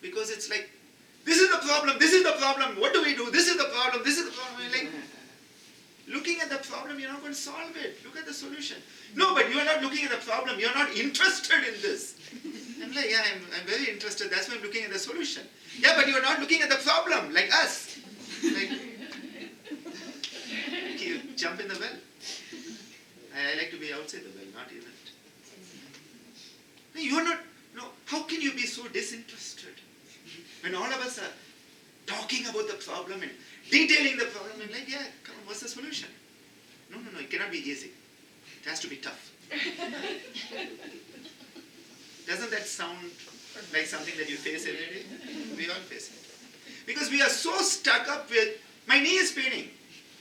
S2: Because it's like, this is the problem, what do we do? This is the problem, this is the problem. Like, looking at the problem, you're not going to solve it. Look at the solution. No, but you're not looking at the problem, you're not interested in this. I'm like, yeah, I'm very interested, that's why I'm looking at the solution. Yeah, but you're not looking at the problem, like us. Like, you jump in the well. I like to be outside the well, not in it. No, you're not, no, how can you be so disinterested? When all of us are talking about the problem and detailing the problem, and like, yeah, come on, what's the solution? No, it cannot be easy. It has to be tough. Doesn't that sound like something that you face every day? We all face it. Because we are so stuck up with, my knee is paining.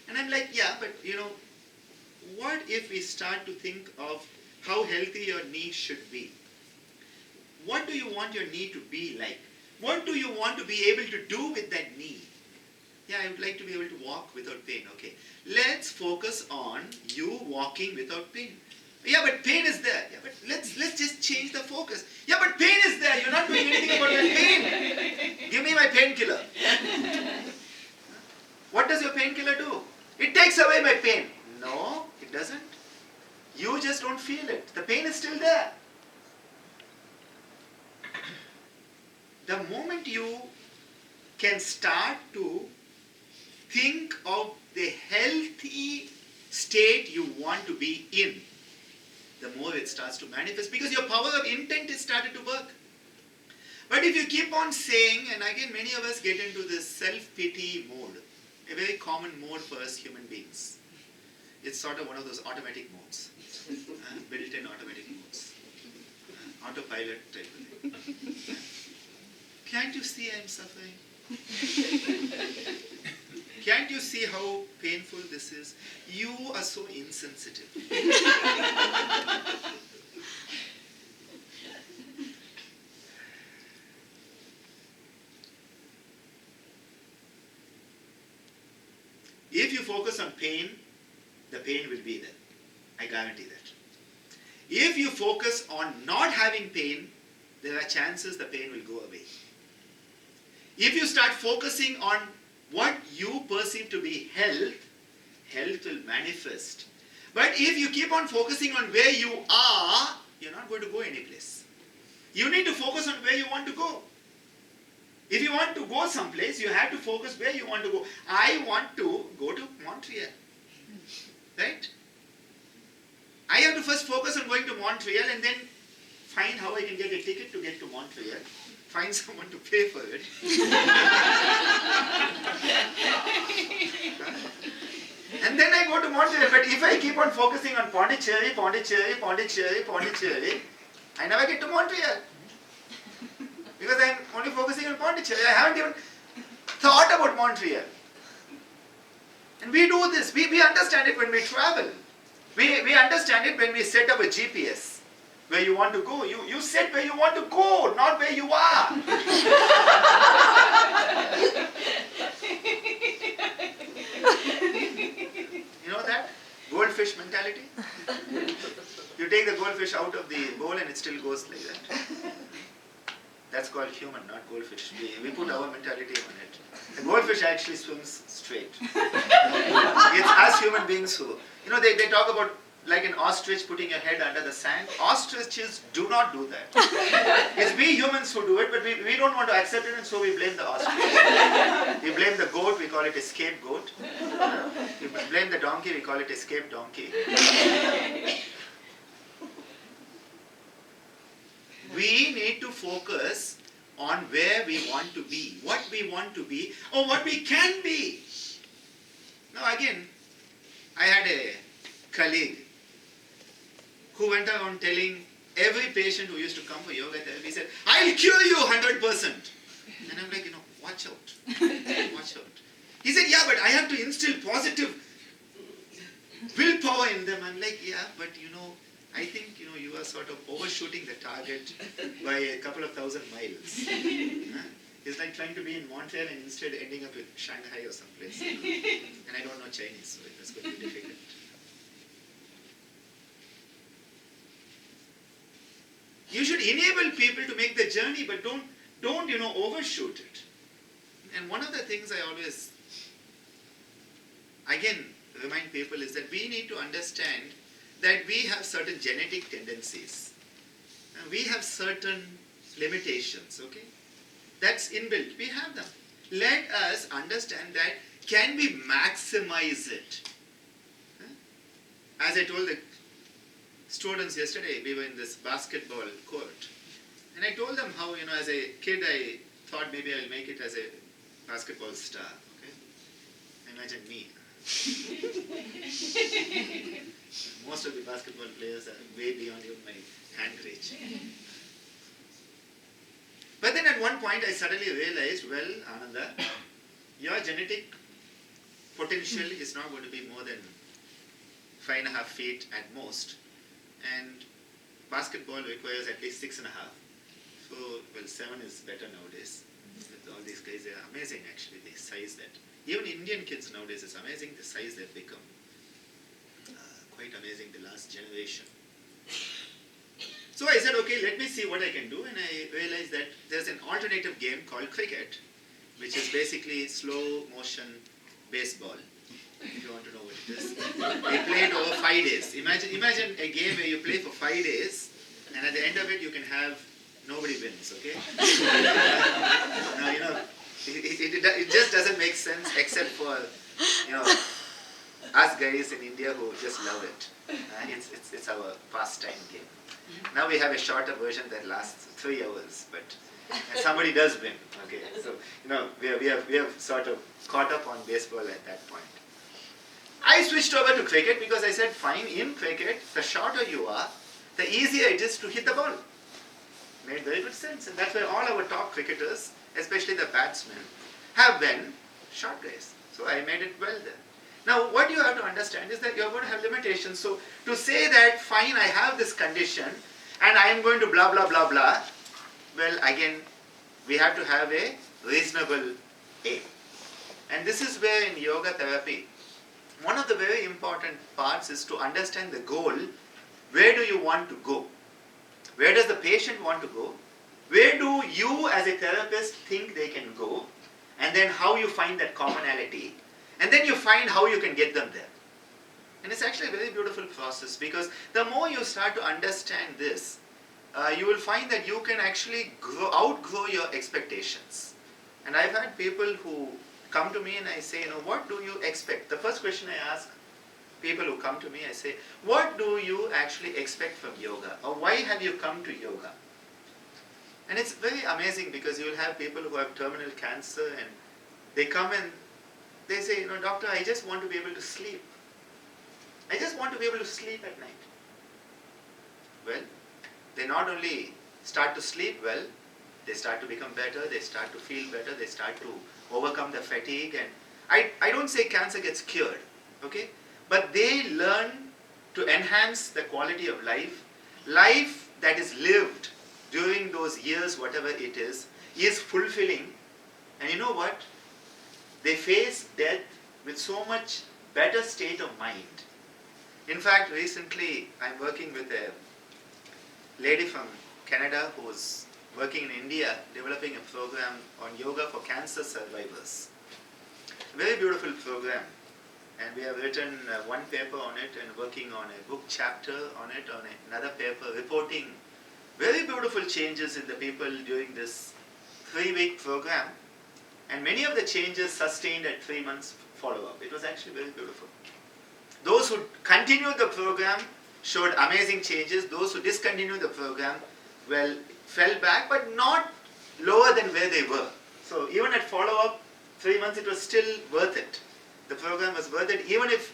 S2: And I'm like, yeah, but what if we start to think of how healthy your knee should be? What do you want your knee to be like? What do you want to be able to do with that knee? Yeah, I would like to be able to walk without pain. Okay, let's focus on you walking without pain. Yeah, but pain is there. Yeah, but let's just change the focus. Yeah, but pain is there. You're not doing anything about that pain. Give me my painkiller. What does your painkiller do? It takes away my pain. No, it doesn't. You just don't feel it. The pain is still there. The moment you can start to think of the healthy state you want to be in, the more it starts to manifest, because your power of intent has started to work. But if you keep on saying, and again many of us get into this self-pity mode, a very common mode for us human beings. It's sort of one of those automatic modes, built-in automatic modes, autopilot type of thing. Can't you see I'm suffering? Can't you see how painful this is? You are so insensitive. If you focus on pain, the pain will be there. I guarantee that. If you focus on not having pain, there are chances the pain will go away. If you start focusing on what you perceive to be health, health will manifest. But if you keep on focusing on where you are, you're not going to go anyplace. You need to focus on where you want to go. If you want to go someplace, you have to focus where you want to go. I want to go to Montreal. Right? I have to first focus on going to Montreal and then find how I can get a ticket to get to Montreal. Find someone to pay for it. And then I go to Montreal. But if I keep on focusing on Pondicherry, I never get to Montreal. Because I'm only focusing on Pondicherry. I haven't even thought about Montreal. And we do this. We understand it when we travel. We understand it when we set up a GPS. Where you want to go. You set where you want to go, not where you are. You know that? Goldfish mentality? You take the goldfish out of the bowl and it still goes like that. That's called human, not goldfish. We put our mentality on it. The goldfish actually swims straight. It's us human beings who, they talk about like an ostrich putting your head under the sand. Ostriches do not do that. It's we humans who do it, but we don't want to accept it, and so we blame the ostrich. We blame the goat, we call it a scapegoat. We blame the donkey, we call it a scape donkey. We need to focus on where we want to be, what we want to be, or what we can be. Now again, I had a colleague who went around telling every patient who used to come for yoga therapy, he said, I'll cure you 100%. And I'm like, watch out. Watch out. He said, yeah, but I have to instill positive willpower in them. I'm like, yeah, but I think you are sort of overshooting the target by a couple of thousand miles. It's like trying to be in Montreal and instead ending up in Shanghai or someplace. And I don't know Chinese, so that's going to be difficult. You should enable people to make the journey, but don't overshoot it. And one of the things I always again remind people is that we need to understand that we have certain genetic tendencies. We have certain limitations, okay? That's inbuilt. We have them. Let us understand that, can we maximize it? As I told the students yesterday, we were in this basketball court. And I told them how, as a kid, I thought maybe I'll make it as a basketball star, okay? Imagine me. Most of the basketball players are way beyond even my hand reach. But then at one point I suddenly realized, well, Ananda, your genetic potential is not going to be more than 5.5 feet at most. And basketball requires at least 6.5. So, 7 is better nowadays. With all these guys, they are amazing actually, the size that. Even Indian kids nowadays, it's amazing the size they've become. Quite amazing, the last generation. So I said, okay, let me see what I can do, and I realized that there's an alternative game called cricket, which is basically slow motion baseball, if you want to know what it is. They play it over 5 days. Imagine a game where you play for 5 days, and at the end of it you can have nobody wins, okay? Now, it just doesn't make sense except for, us guys in India who just love it. It's our pastime game. Now we have a shorter version that lasts 3 hours, but somebody does win. Okay, so we have sort of caught up on baseball at that point. I switched over to cricket because I said, fine, in cricket, the shorter you are, the easier it is to hit the ball. Made very good sense, and that's why all our top cricketers, especially the batsmen, have been short guys. So I made it well there. Now, what you have to understand is that you are going to have limitations. So, to say that, fine, I have this condition and I am going to blah, blah, blah, blah, well, again, we have to have a reasonable aim. And this is where in yoga therapy, one of the very important parts is to understand the goal. Where do you want to go? Where does the patient want to go? Where do you as a therapist think they can go? And then how you find that commonality. And then you find how you can get them there. And it's actually a very beautiful process, because the more you start to understand this, you will find that you can actually outgrow your expectations. And I've had people who come to me and I say, what do you expect? The first question I ask people who come to me, I say, what do you actually expect from yoga? Or why have you come to yoga? And it's very amazing, because you will have people who have terminal cancer and they come and they say, doctor, I just want to be able to sleep. I just want to be able to sleep at night. Well, they not only start to sleep well, they start to become better, they start to feel better, they start to overcome the fatigue. And I don't say cancer gets cured, okay? But they learn to enhance the quality of life. Life that is lived during those years, whatever it is fulfilling. And you know what? They face death with so much better state of mind. In fact, recently I'm working with a lady from Canada who's working in India, developing a program on yoga for cancer survivors. A very beautiful program. And we have written one paper on it and working on a book chapter on it, on another paper, reporting very beautiful changes in the people during this 3-week program. And many of the changes sustained at 3 months follow-up. It was actually very beautiful. Those who continued the program showed amazing changes. Those who discontinued the program, well, fell back, but not lower than where they were. So even at follow-up, 3 months, it was still worth it. The program was worth it, even if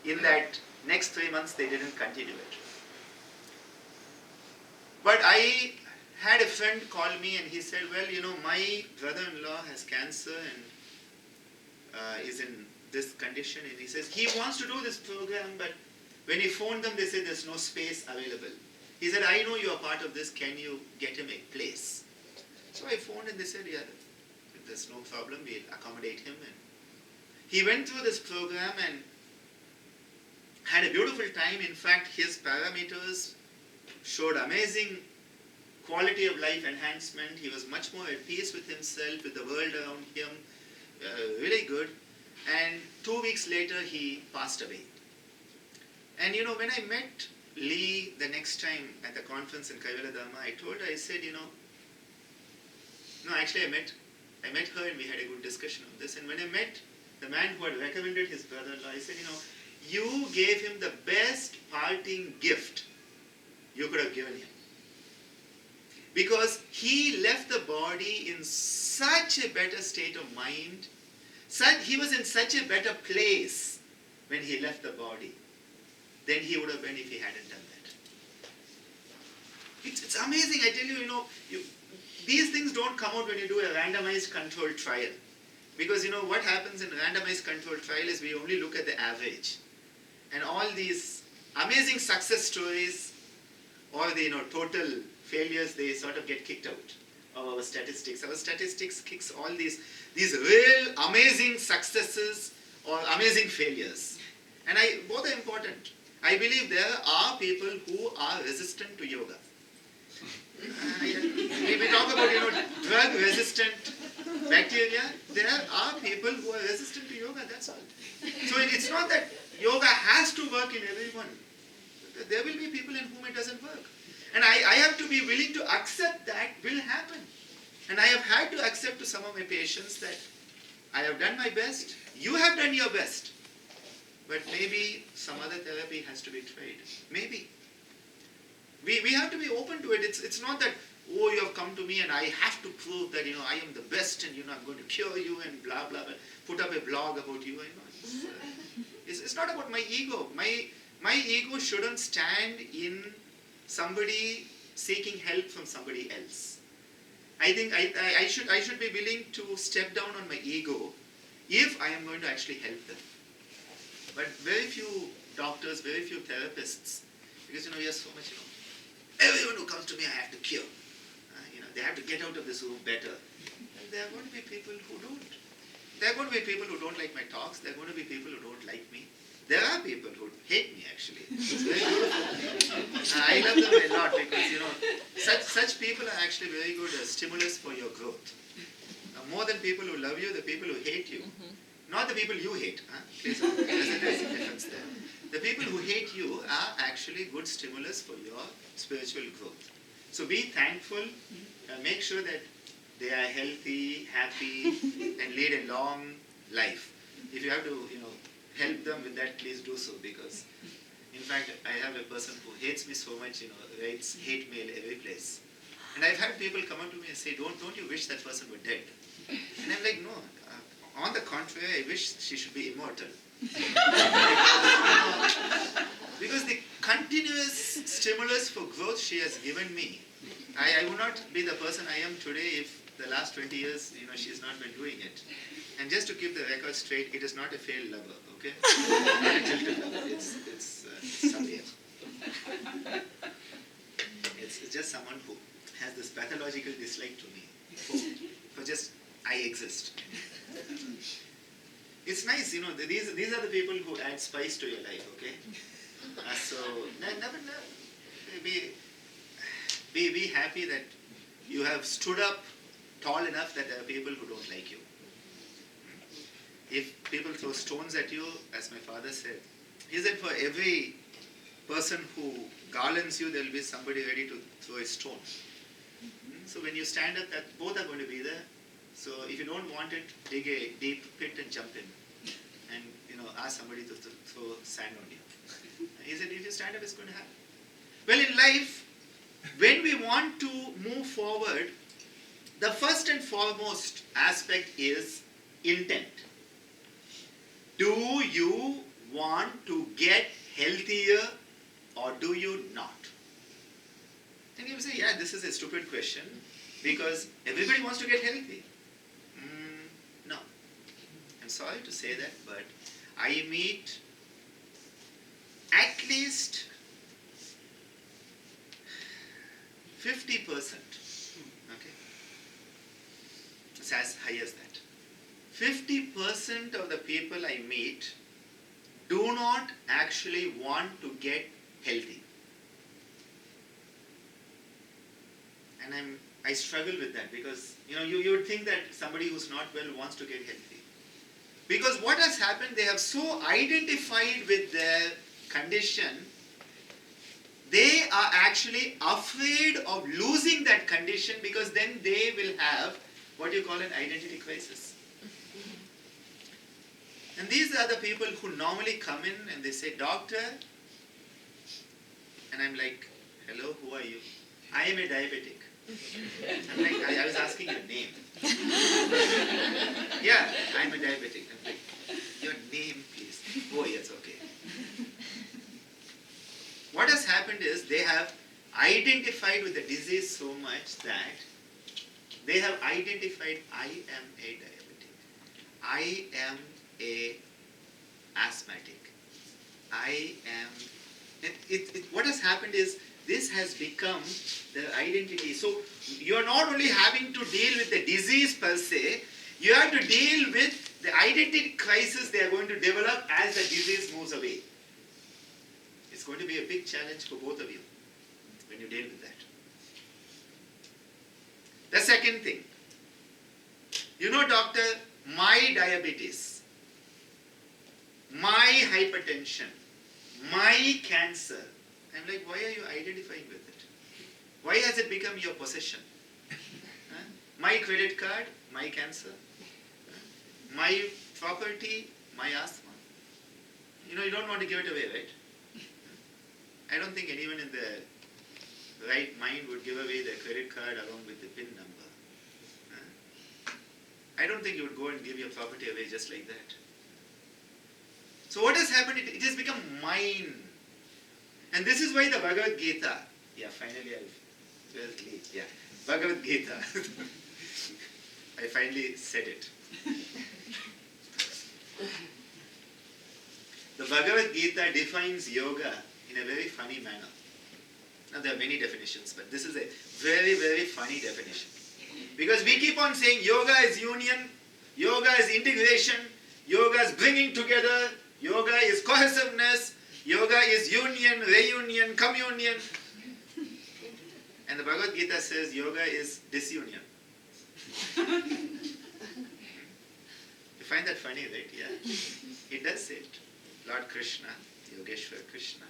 S2: in that next 3 months they didn't continue it. But I had a friend call me and he said, well, my brother-in-law has cancer and is in this condition, and he says he wants to do this program, but when he phoned them, they said there's no space available. He said, I know you are part of this, can you get him a place? So I phoned and they said, yeah, there's no problem, we'll accommodate him. And he went through this program and had a beautiful time. In fact, his parameters showed amazing quality of life enhancement. He was much more at peace with himself, with the world around him, really good. And 2 weeks later, he passed away. And when I met Lee the next time at the conference in Kaivala Dharma, I told her, I said, no, actually I met her and we had a good discussion on this. And when I met the man who had recommended his brother-in-law, I said, you gave him the best parting gift you could have given him. Because he left the body in such a better state of mind, he was in such a better place when he left the body than he would have been if he hadn't done that. It's amazing, I tell you, these things don't come out when you do a randomized controlled trial. Because what happens in randomized controlled trial is we only look at the average. And all these amazing success stories or the total failures, they sort of get kicked out of our statistics. Our statistics kicks all these real amazing successes or amazing failures. And both are important. I believe there are people who are resistant to yoga. We talk about drug-resistant bacteria. There are people who are resistant to yoga, that's all. So it's not that yoga has to work in everyone. There will be people in whom it doesn't work. And I have to be willing to accept that will happen. And I have had to accept to some of my patients that I have done my best, you have done your best. But maybe some other therapy has to be tried. Maybe. We have to be open to it. It's not that, oh, you have come to me and I have to prove that, I am the best and, I'm going to cure you and blah, blah, blah. Put up a blog about you. It's not about my ego. My ego shouldn't stand in somebody seeking help from somebody else. I think I should be willing to step down on my ego if I am going to actually help them. But very few doctors, very few therapists, because we are so much, everyone who comes to me I have to cure. They have to get out of this room better. And there are going to be people who don't. There are going to be people who don't like my talks. There are going to be people who don't like me. There are people who hate me actually. It's very beautiful. I love them a lot because such people are actually very good stimulus for your growth. More than people who love you, the people who hate you. Not the people you hate. Please, there's a difference there. The people who hate you are actually good stimulus for your spiritual growth. So be thankful. Make sure that they are healthy, happy, and lead a long life. If you have to, help them with that, please do so. Because, in fact, I have a person who hates me so much, writes hate mail every place. And I've had people come up to me and say, don't you wish that person were dead? And I'm like, no. On the contrary, I wish she should be immortal. Because the continuous stimulus for growth she has given me, I would not be the person I am today if the last 20 years, she's not been doing it. And just to keep the record straight, it is not a failed lover, okay? Not a jilted lover. It's somebody else. It's just someone who has this pathological dislike to me. For just, I exist. It's nice, these are the people who add spice to your life, okay? So, never be happy that you have stood up tall enough that there are people who don't like you. If people throw stones at you, as my father said, he said for every person who garlands you, there will be somebody ready to throw a stone. So when you stand up, that both are going to be there. So if you don't want it, dig a deep pit and jump in, and ask somebody to throw sand on you. He said, if you stand up, it's going to happen. Well, in life, when we want to move forward, the first and foremost aspect is intent. Do you want to get healthier or do you not? And you will say, yeah, this is a stupid question because everybody wants to get healthy. No. I'm sorry to say that, but I meet at least 50%. Okay? It's as high as that. 50% of the people I meet do not actually want to get healthy. And I struggle with that because you would think that somebody who's not well wants to get healthy. Because what has happened, they have so identified with their condition, they are actually afraid of losing that condition because then they will have what you call an identity crisis. And these are the people who normally come in and they say, doctor, and I'm like, hello, who are you? I am a diabetic. I'm like, I was asking your name. Yeah, I'm a diabetic. I'm like, your name please. Oh yes, okay. What has happened is they have identified with the disease so much that they have identified, I am a diabetic. I am a asthmatic. I am... what has happened is this has become their identity. So you are not only having to deal with the disease per se, you have to deal with the identity crisis they are going to develop as the disease moves away. It's going to be a big challenge for both of you when you deal with that. The second thing, doctor, my diabetes, my hypertension, my cancer. I'm like, why are you identifying with it? Why has it become your possession? Huh? My credit card, my cancer. My property, my asthma. You don't want to give it away, right? I don't think anyone in the right mind would give away their credit card along with the PIN number. Huh? I don't think you would go and give your property away just like that. So what has happened? It has become mine. And this is why the Bhagavad Gita, finally Bhagavad Gita. I finally said it. The Bhagavad Gita defines yoga in a very funny manner. Now there are many definitions, but this is a very, very funny definition. Because we keep on saying yoga is union, yoga is integration, yoga is bringing together, yoga is cohesiveness, yoga is union, reunion, communion. And the Bhagavad Gita says yoga is disunion. You find that funny, right? Yeah. It does say it. Lord Krishna, Yogeshwar Krishna.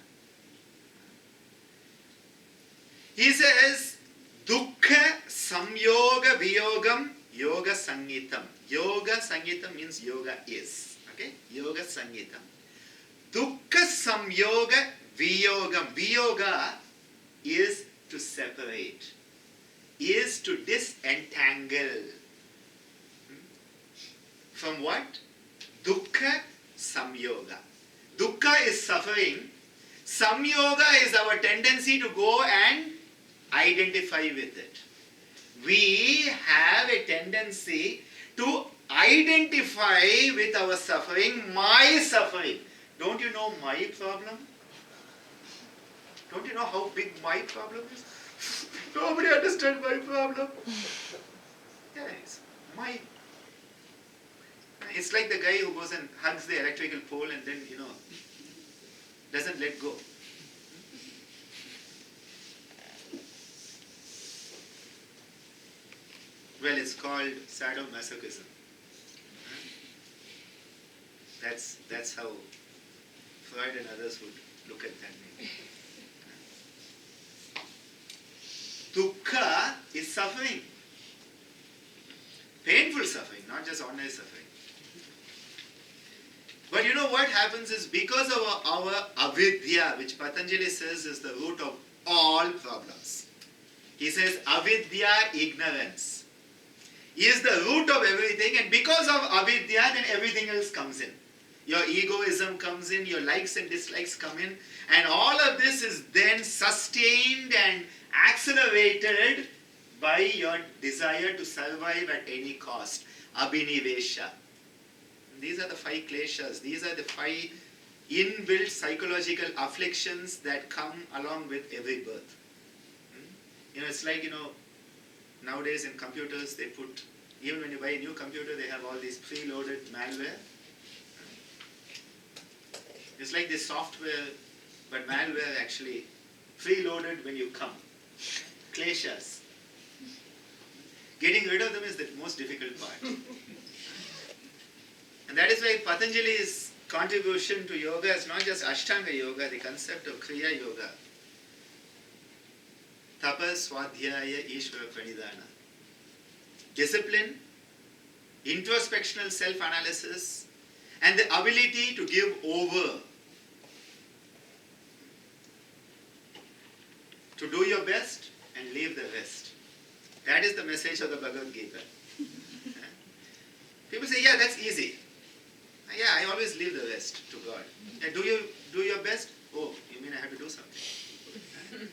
S2: He says, Dukkha Samyoga Viyogam Yoga Sangitam. Yoga Sangitam means yoga is. Okay? Yoga Sangitam. Dukkha Samyoga Viyogam. Viyoga is to separate, is to disentangle. From what? Dukkha Samyoga. Dukkha is suffering. Samyoga is our tendency to go and identify with it. We have a tendency to identify with our suffering, my suffering. Don't you know my problem? Don't you know how big my problem is? Nobody understands my problem. Yeah, it's my. It's like the guy who goes and hugs the electrical pole and then, doesn't let go. Well, it's called sadomasochism. That's how Freud and others would look at that name. Dukkha is suffering. Painful suffering, not just ordinary suffering. But you know what happens is because of our avidya, which Patanjali says is the root of all problems. He says avidya, ignorance, is the root of everything, and because of avidya, then everything else comes in. Your egoism comes in, your likes and dislikes come in, and all of this is then sustained and accelerated by your desire to survive at any cost. Abhinivesha. These are the 5 kleshas. These are the 5 inbuilt psychological afflictions that come along with every birth. It's like, nowadays in computers they put, even when you buy a new computer, they have all these preloaded malware. It's like this software, but malware actually preloaded when you come. Kleshas. Getting rid of them is the most difficult part. And that is why Patanjali's contribution to yoga is not just Ashtanga yoga, the concept of Kriya yoga. Tapas, Swadhyaya, Ishvara Pranidhana. Discipline, introspectional self-analysis, and the ability to give over. To do your best and leave the rest. That is the message of the Bhagavad Gita. People say, yeah, that's easy. Yeah, I always leave the rest to God. Do you do your best? Oh, you mean I have to do something?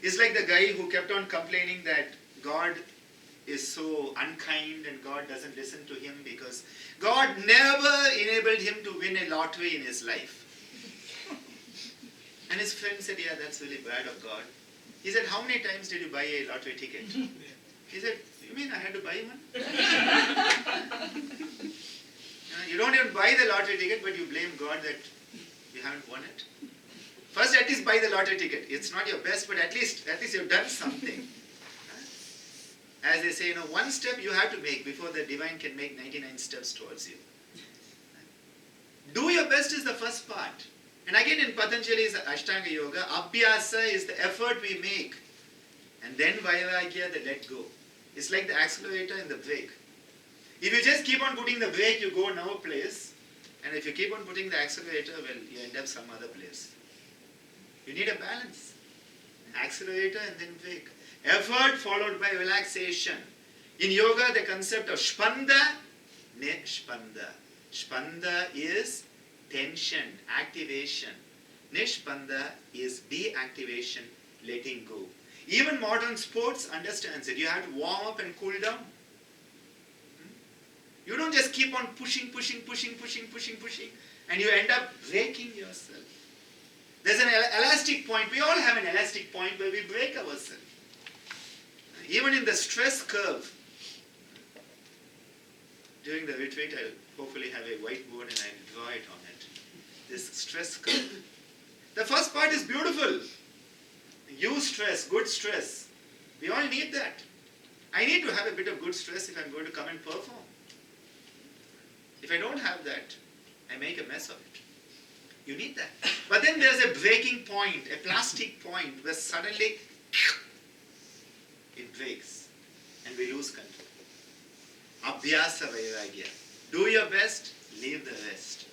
S2: It's like the guy who kept on complaining that God is so unkind and God doesn't listen to him because God never enabled him to win a lottery in his life. And his friend said, yeah, that's really bad of God. He said, how many times did you buy a lottery ticket? He said, you mean I had to buy one? You don't even buy the lottery ticket, but you blame God that you haven't won it. First, at least buy the lottery ticket. It's not your best, but at least you've done something. As they say, one step you have to make before the divine can make 99 steps towards you. Do your best is the first part. And again in Patanjali's Ashtanga Yoga, Abhyasa is the effort we make. And then Vairagya, the let go. It's like the accelerator and the brake. If you just keep on putting the brake, you go no place. And if you keep on putting the accelerator, well, you end up some other place. You need a balance. Accelerator and then brake. Effort followed by relaxation. In yoga, the concept of spanda, nishpanda. Spanda is tension, activation. Nishpanda is deactivation, letting go. Even modern sports understands it. You have to warm up and cool down. You don't just keep on pushing, and you end up breaking yourself. There's an elastic point. We all have an elastic point where we break ourselves. Even in the stress curve. During the retreat, I'll hopefully have a whiteboard and I'll draw it on it. This stress curve. The first part is beautiful. Use stress, good stress. We all need that. I need to have a bit of good stress if I'm going to come and perform. If I don't have that, I make a mess of it. You need that. But then there's a breaking point, a plastic point, where suddenly it breaks and we lose control. Abhyasa Vairagya. Do your best, leave the rest.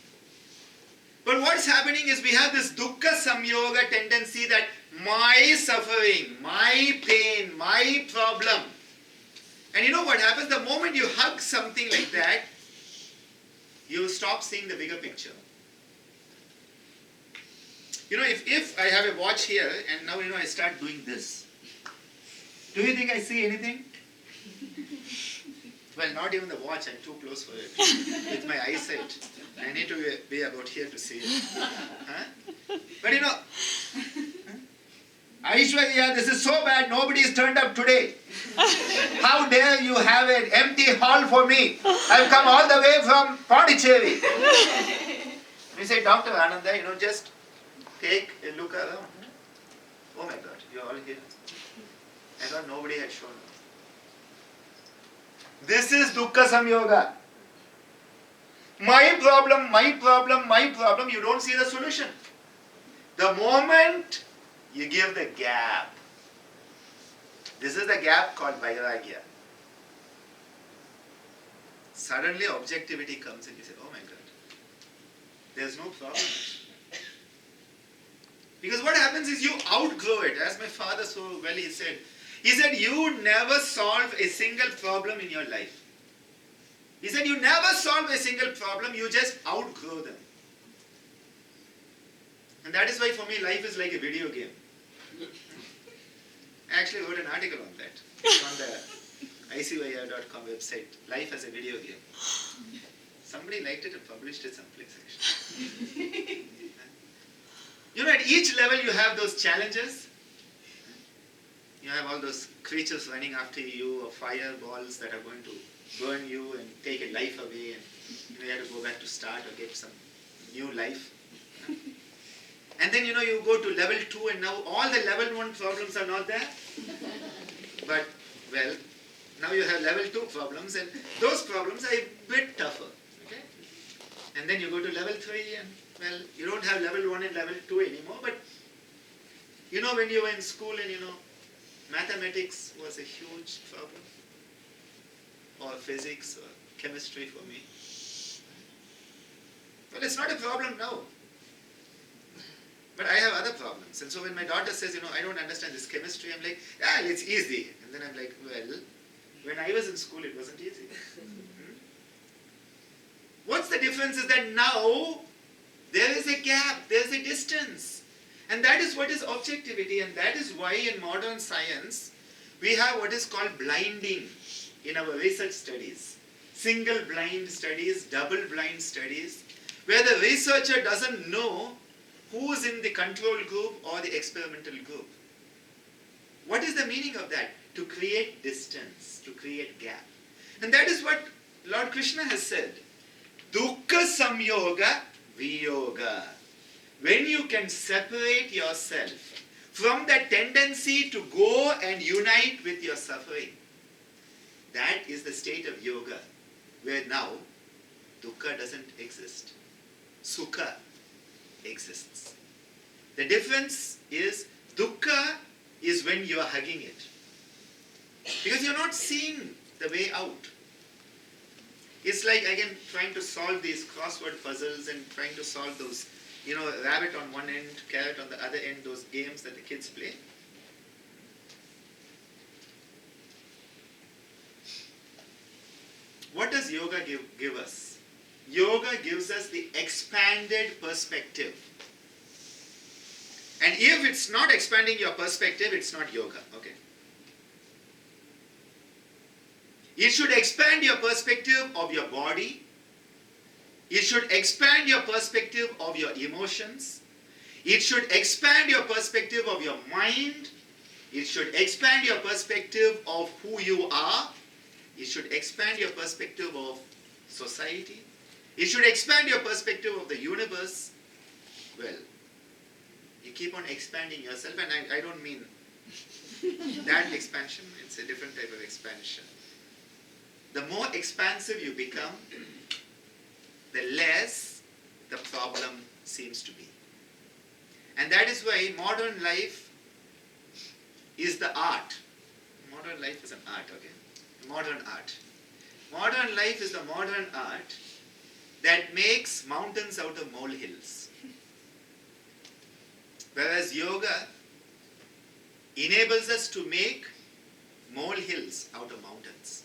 S2: But what's happening is we have this dukkha samyoga tendency that my suffering, my pain, my problem. And you know what happens? The moment you hug something like that, you stop seeing the bigger picture. If I have a watch here and now I start doing this. Do you think I see anything? Well, not even the watch, I'm too close for it. With my eyesight. I need to be about here to see it. Huh? But Aishwarya, this is so bad, nobody has turned up today. How dare you have an empty hall for me? I've come all the way from Pondicherry. We say, Dr. Ananda, just take a look around. Oh my God, you're all here. I thought nobody had shown up. This is dukkha samyoga. My problem, you don't see the solution. The moment you give the gap, this is the gap called vairagya. Suddenly objectivity comes and you say, oh my God, there's no problem. Because what happens is you outgrow it. As my father so well he said, you never solve a single problem in your life. He said, you never solve a single problem, you just outgrow them. And that is why for me life is like a video game. I actually wrote an article on that. It's on the icwire.com website. Life as a video game. Somebody liked it and published it someplace actually. You know, at each level you have those challenges. You have all those creatures running after you, or fireballs that are going to burn you and take a life away, and you have to go back to start or get some new life. And then you go to level 2 and now all the level 1 problems are not there. But, well, now you have level 2 problems and those problems are a bit tougher. Okay? And then you go to level 3 and, well, you don't have level 1 and level 2 anymore, but when you were in school and mathematics was a huge problem, or physics or chemistry for me. Well, it's not a problem now. But I have other problems. And so when my daughter says, I don't understand this chemistry, I'm like, it's easy. And then I'm like, well, when I was in school, it wasn't easy. What's the difference is that now there is a gap, there's a distance. And that is what is objectivity. And that is why in modern science, we have what is called blinding in our research studies. Single blind studies, double blind studies, where the researcher doesn't know who is in the control group or the experimental group. What is the meaning of that? To create distance, to create gap. And that is what Lord Krishna has said. Dukkha samyoga viyoga. When you can separate yourself from the tendency to go and unite with your suffering, that is the state of yoga, where now dukkha doesn't exist. Sukha exists. The difference is dukkha is when you are hugging it. Because you're not seeing the way out. It's like, again, trying to solve these crossword puzzles and trying to solve those, rabbit on one end, carrot on the other end, those games that the kids play. What does yoga give us? Yoga gives us the expanded perspective. And if it's not expanding your perspective, it's not yoga. Okay. It should expand your perspective of your body. It should expand your perspective of your emotions. It should expand your perspective of your mind. It should expand your perspective of who you are. It should expand your perspective of society. It should expand your perspective of the universe. Well, you keep on expanding yourself, and I don't mean that expansion. It's a different type of expansion. The more expansive you become, the less the problem seems to be. And that is why modern life is the art. Modern life is an art, okay? Modern art. Modern life is the modern art that makes mountains out of molehills. Whereas yoga enables us to make molehills out of mountains.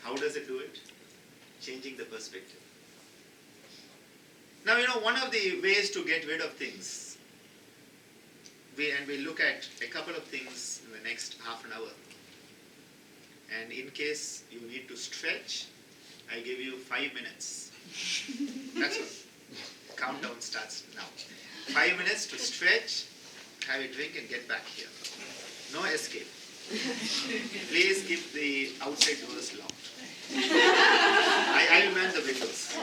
S2: How does it do it? Changing the perspective. Now, one of the ways to get rid of things, we'll look at a couple of things in the next half an hour. And in case you need to stretch, I give you 5 minutes. That's all. Countdown starts now. 5 minutes to stretch, have a drink and get back here. No escape. Please keep the outside doors locked. I'll man the windows.